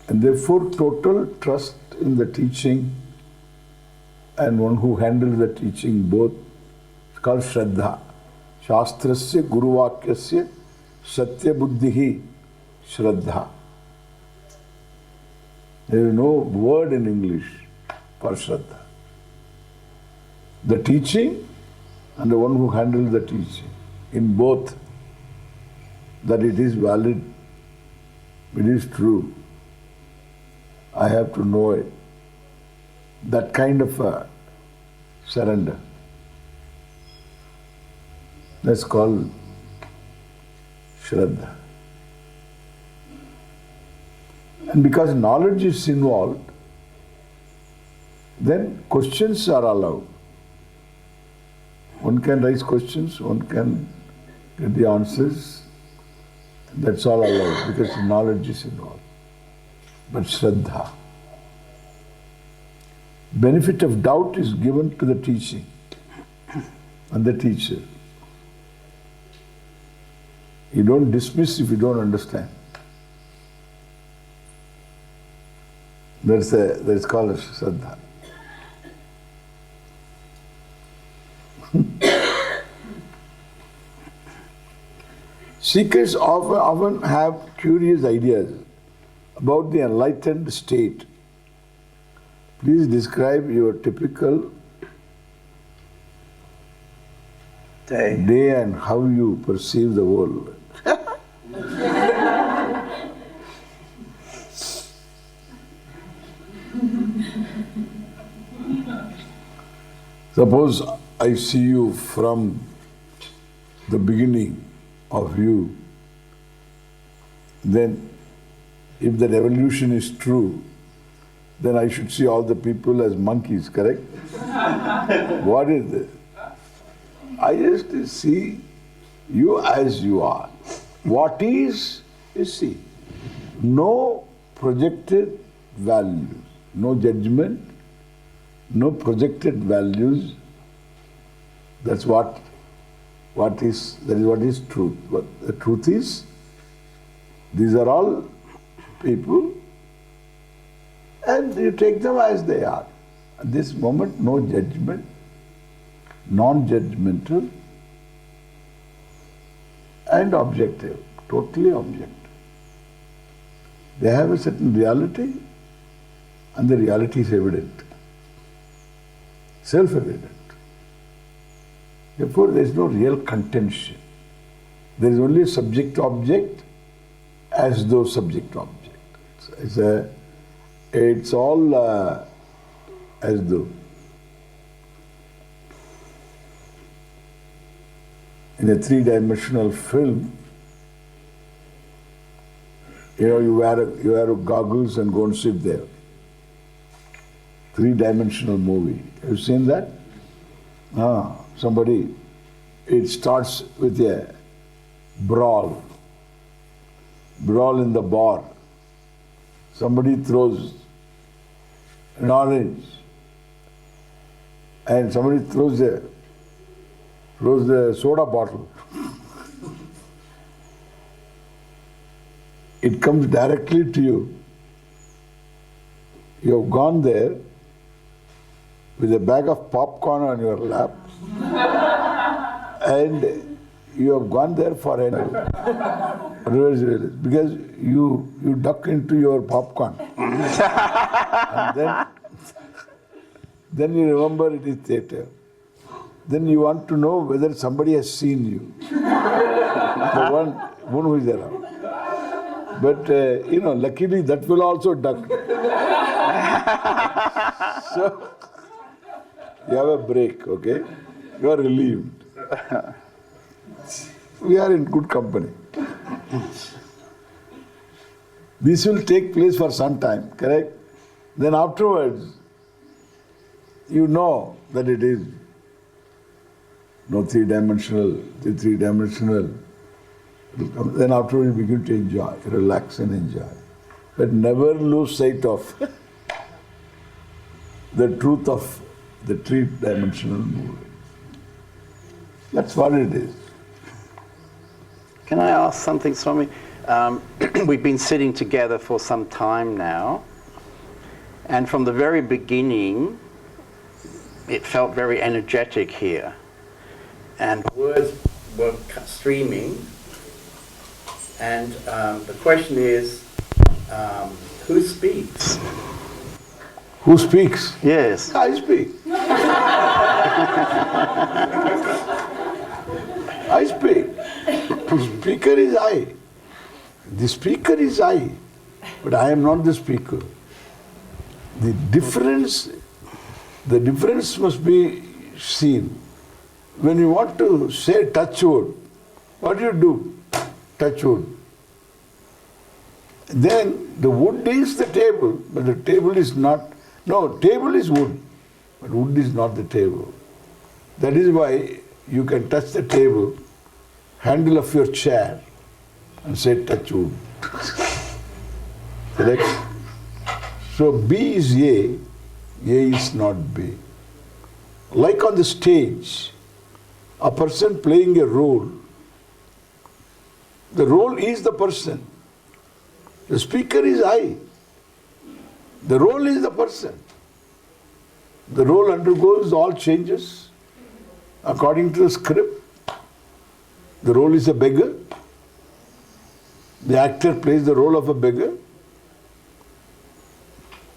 And therefore total trust in the teaching and one who handles the teaching both. It's called Shraddha. Shastrasya Guruvakyasya Satya Buddhihi Shraddha. There is no word in English for Shraddha. The teaching and the one who handles the teaching. In both, that it is valid, it is true. I have to know it. That kind of a surrender. That's called Shraddha. And because knowledge is involved, then questions are allowed. One can raise questions, one can get the answers. That's all allowed because knowledge is involved. But Shraddha. Benefit of doubt is given to the teaching and the teacher. You don't dismiss if you don't understand. That's called Shraddha. Seekers often have curious ideas about the enlightened state. Please describe your typical day and how you perceive the world. Suppose I see you from the beginning of you, then if that evolution is true, then I should see all the people as monkeys, correct? What is this? I just see you as you are. What is, you see. No projected values, no judgment, no projected values. That is what is truth. But the truth is, these are all people, and you take them as they are. At this moment, no judgment, non-judgmental, and objective, totally objective. They have a certain reality, and the reality is evident, self-evident. Therefore, there is no real contention. There is only subject-object as though subject-object. It's all as though. In a three-dimensional film, you wear goggles and go and sit there. Three-dimensional movie. Have you seen that? Somebody, it starts with a brawl in the bar. Somebody throws an orange, and somebody throws the soda bottle. It comes directly to you. You have gone there with a bag of popcorn on your lap, and you have gone there for an reverse realist because you duck into your popcorn. And then you remember it is theatre. Then you want to know whether somebody has seen you. The one who is around. But, luckily that will also duck. So, you have a break, okay? You are relieved. We are in good company. This will take place for some time, correct? Then afterwards, you know that it is no three-dimensional, three-dimensional. Then afterwards you begin to enjoy, relax and enjoy. But never lose sight of the truth of the three-dimensional movement. That's what it is. Can I ask something, Swami? We've been sitting together for some time now, and from the very beginning, it felt very energetic here. And words were streaming, and the question is, who speaks? Who speaks? Yes. I speak. I speak. Speaker is I. The speaker is I, but I am not the speaker. The difference must be seen. When you want to say touch wood, what do you do? Touch wood. Then the wood is the table, but the table is not. No, table is wood, but wood is not the table. That is why you can touch the table, handle of your chair, and say touch wood. Correct? So B is A is not B. Like on the stage, a person playing a role, the role is the person. The speaker is I. The role is the person. The role undergoes all changes according to the script. The role is a beggar. The actor plays the role of a beggar.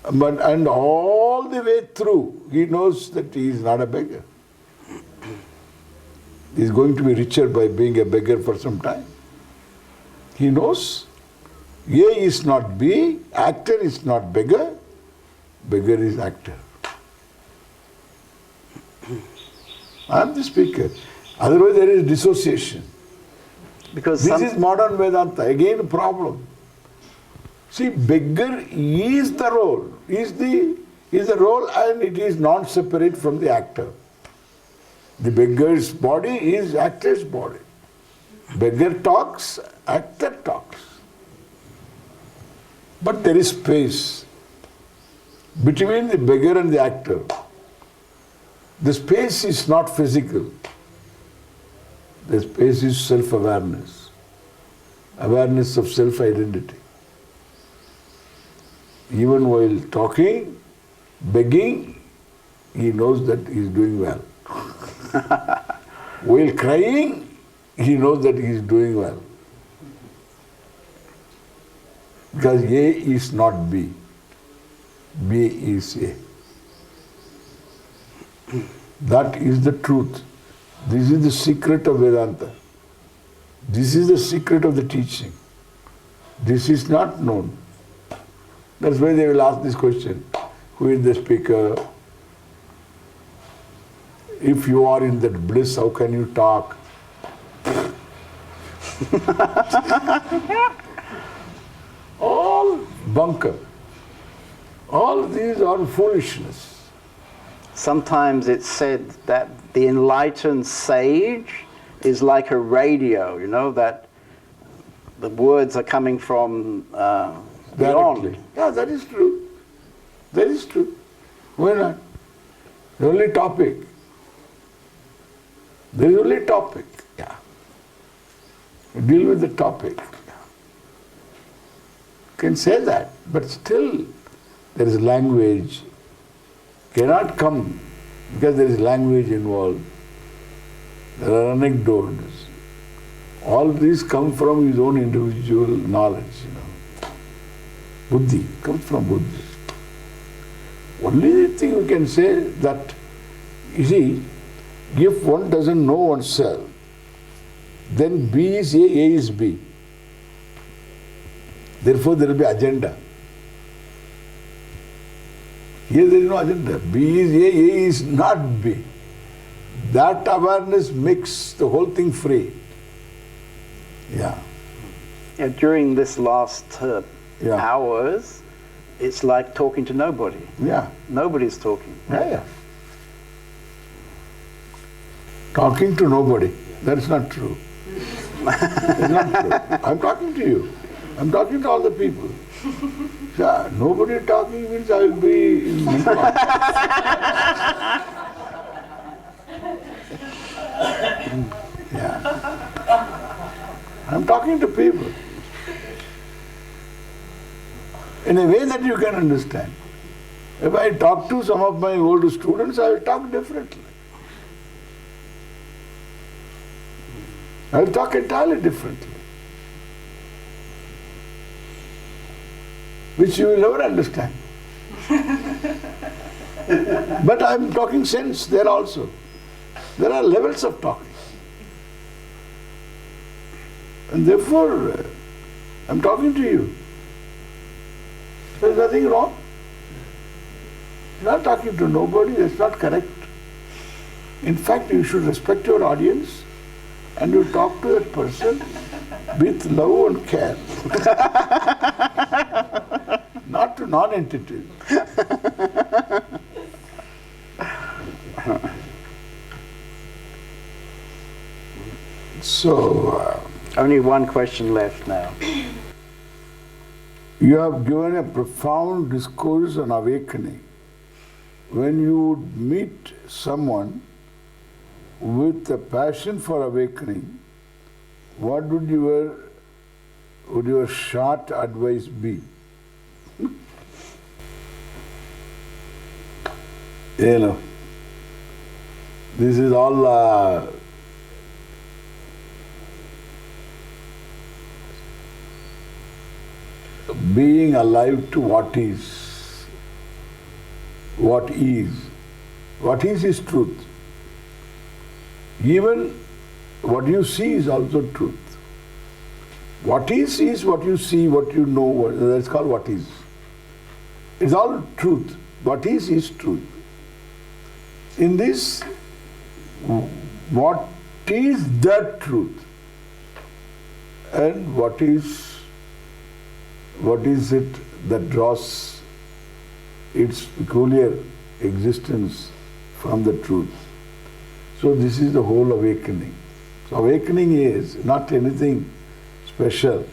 And all the way through, he knows that he is not a beggar. He is going to be richer by being a beggar for some time. He knows A is not B, actor is not beggar, beggar is actor. I am the speaker. Otherwise there is dissociation. Because this is modern Vedanta. Again a problem. See, beggar is the role. Is the role, and it is not separate from the actor. The beggar's body is actor's body. Beggar talks, actor talks. But there is space between the beggar and the actor. The space is not physical. The space is self-awareness. Awareness of self-identity. Even while talking, begging, he knows that he is doing well. While crying, he knows that he is doing well. Because A is not B. B is A. That is the truth. This is the secret of Vedanta. This is the secret of the teaching. This is not known. That's why they will ask this question. Who is the speaker? If you are in that bliss, how can you talk? All bunker. All these are foolishness. sometimes it's said that the enlightened sage is like a radio, you know, that the words are coming from beyond. Yeah, that is true. That is true. Why not? The only topic. There is only topic. Yeah. You deal with the topic. You can say that, but still there is language. Cannot come because there is language involved. There are anecdotes. All these come from his own individual knowledge, Buddhi comes from Buddhi. Only thing we can say that, you see, if one doesn't know oneself, then B is A is B. Therefore there will be agenda. Here there is no agenda. B is A is not B. That awareness makes the whole thing free. Yeah. And during this last Yeah. hours, it's like talking to nobody. Yeah. Nobody's talking. Yeah. Talking to nobody. That's not true. It's not true. I'm talking to you. I'm talking to all the people. Yeah, nobody talking means I will be in mental Yeah. I'm talking to people in a way that you can understand. If I talk to some of my old students, I will talk differently. I will talk entirely differently, which you will never understand. But I am talking sense there also. There are levels of talking. And therefore, I am talking to you. There is nothing wrong. You are not talking to nobody, that's not correct. In fact, you should respect your audience and you talk to that person with love and care. Not to non-entities. So, Only one question left now. you have given a profound discourse on awakening. When you would meet someone with a passion for awakening, what would your short advice be? This is all being alive to what is. What is truth. Even what you see is also truth. What is what you see, what you know, that's called what is. It's all truth. What is truth. In this, what is the truth? And what is it that draws its peculiar existence from the truth? So this is the whole awakening. So awakening is not anything special.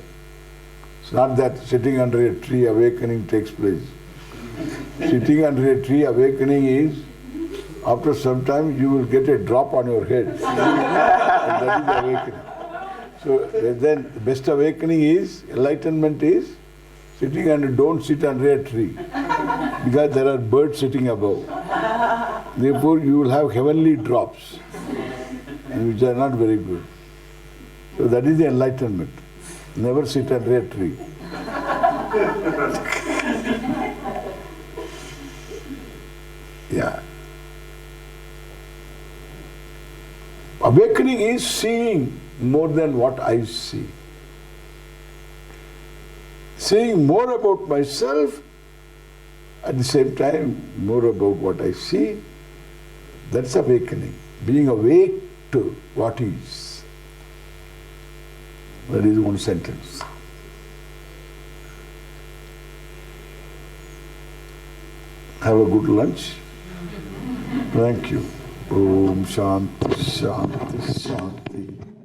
It's not that sitting under a tree awakening takes place. Sitting under a tree awakening is, after some time you will get a drop on your head. And that is the awakening. So then the best awakening is, enlightenment is, sitting under, don't sit under a tree. Because there are birds sitting above. Therefore you will have heavenly drops, and which are not very good. So that is the enlightenment. Never sit under a tree. Yeah. Awakening is seeing more than what I see. Seeing more about myself, at the same time more about what I see. That's awakening. Being awake to what is. That is one sentence. Have a good lunch. Thank you. Om Shanti Shanti Shanti.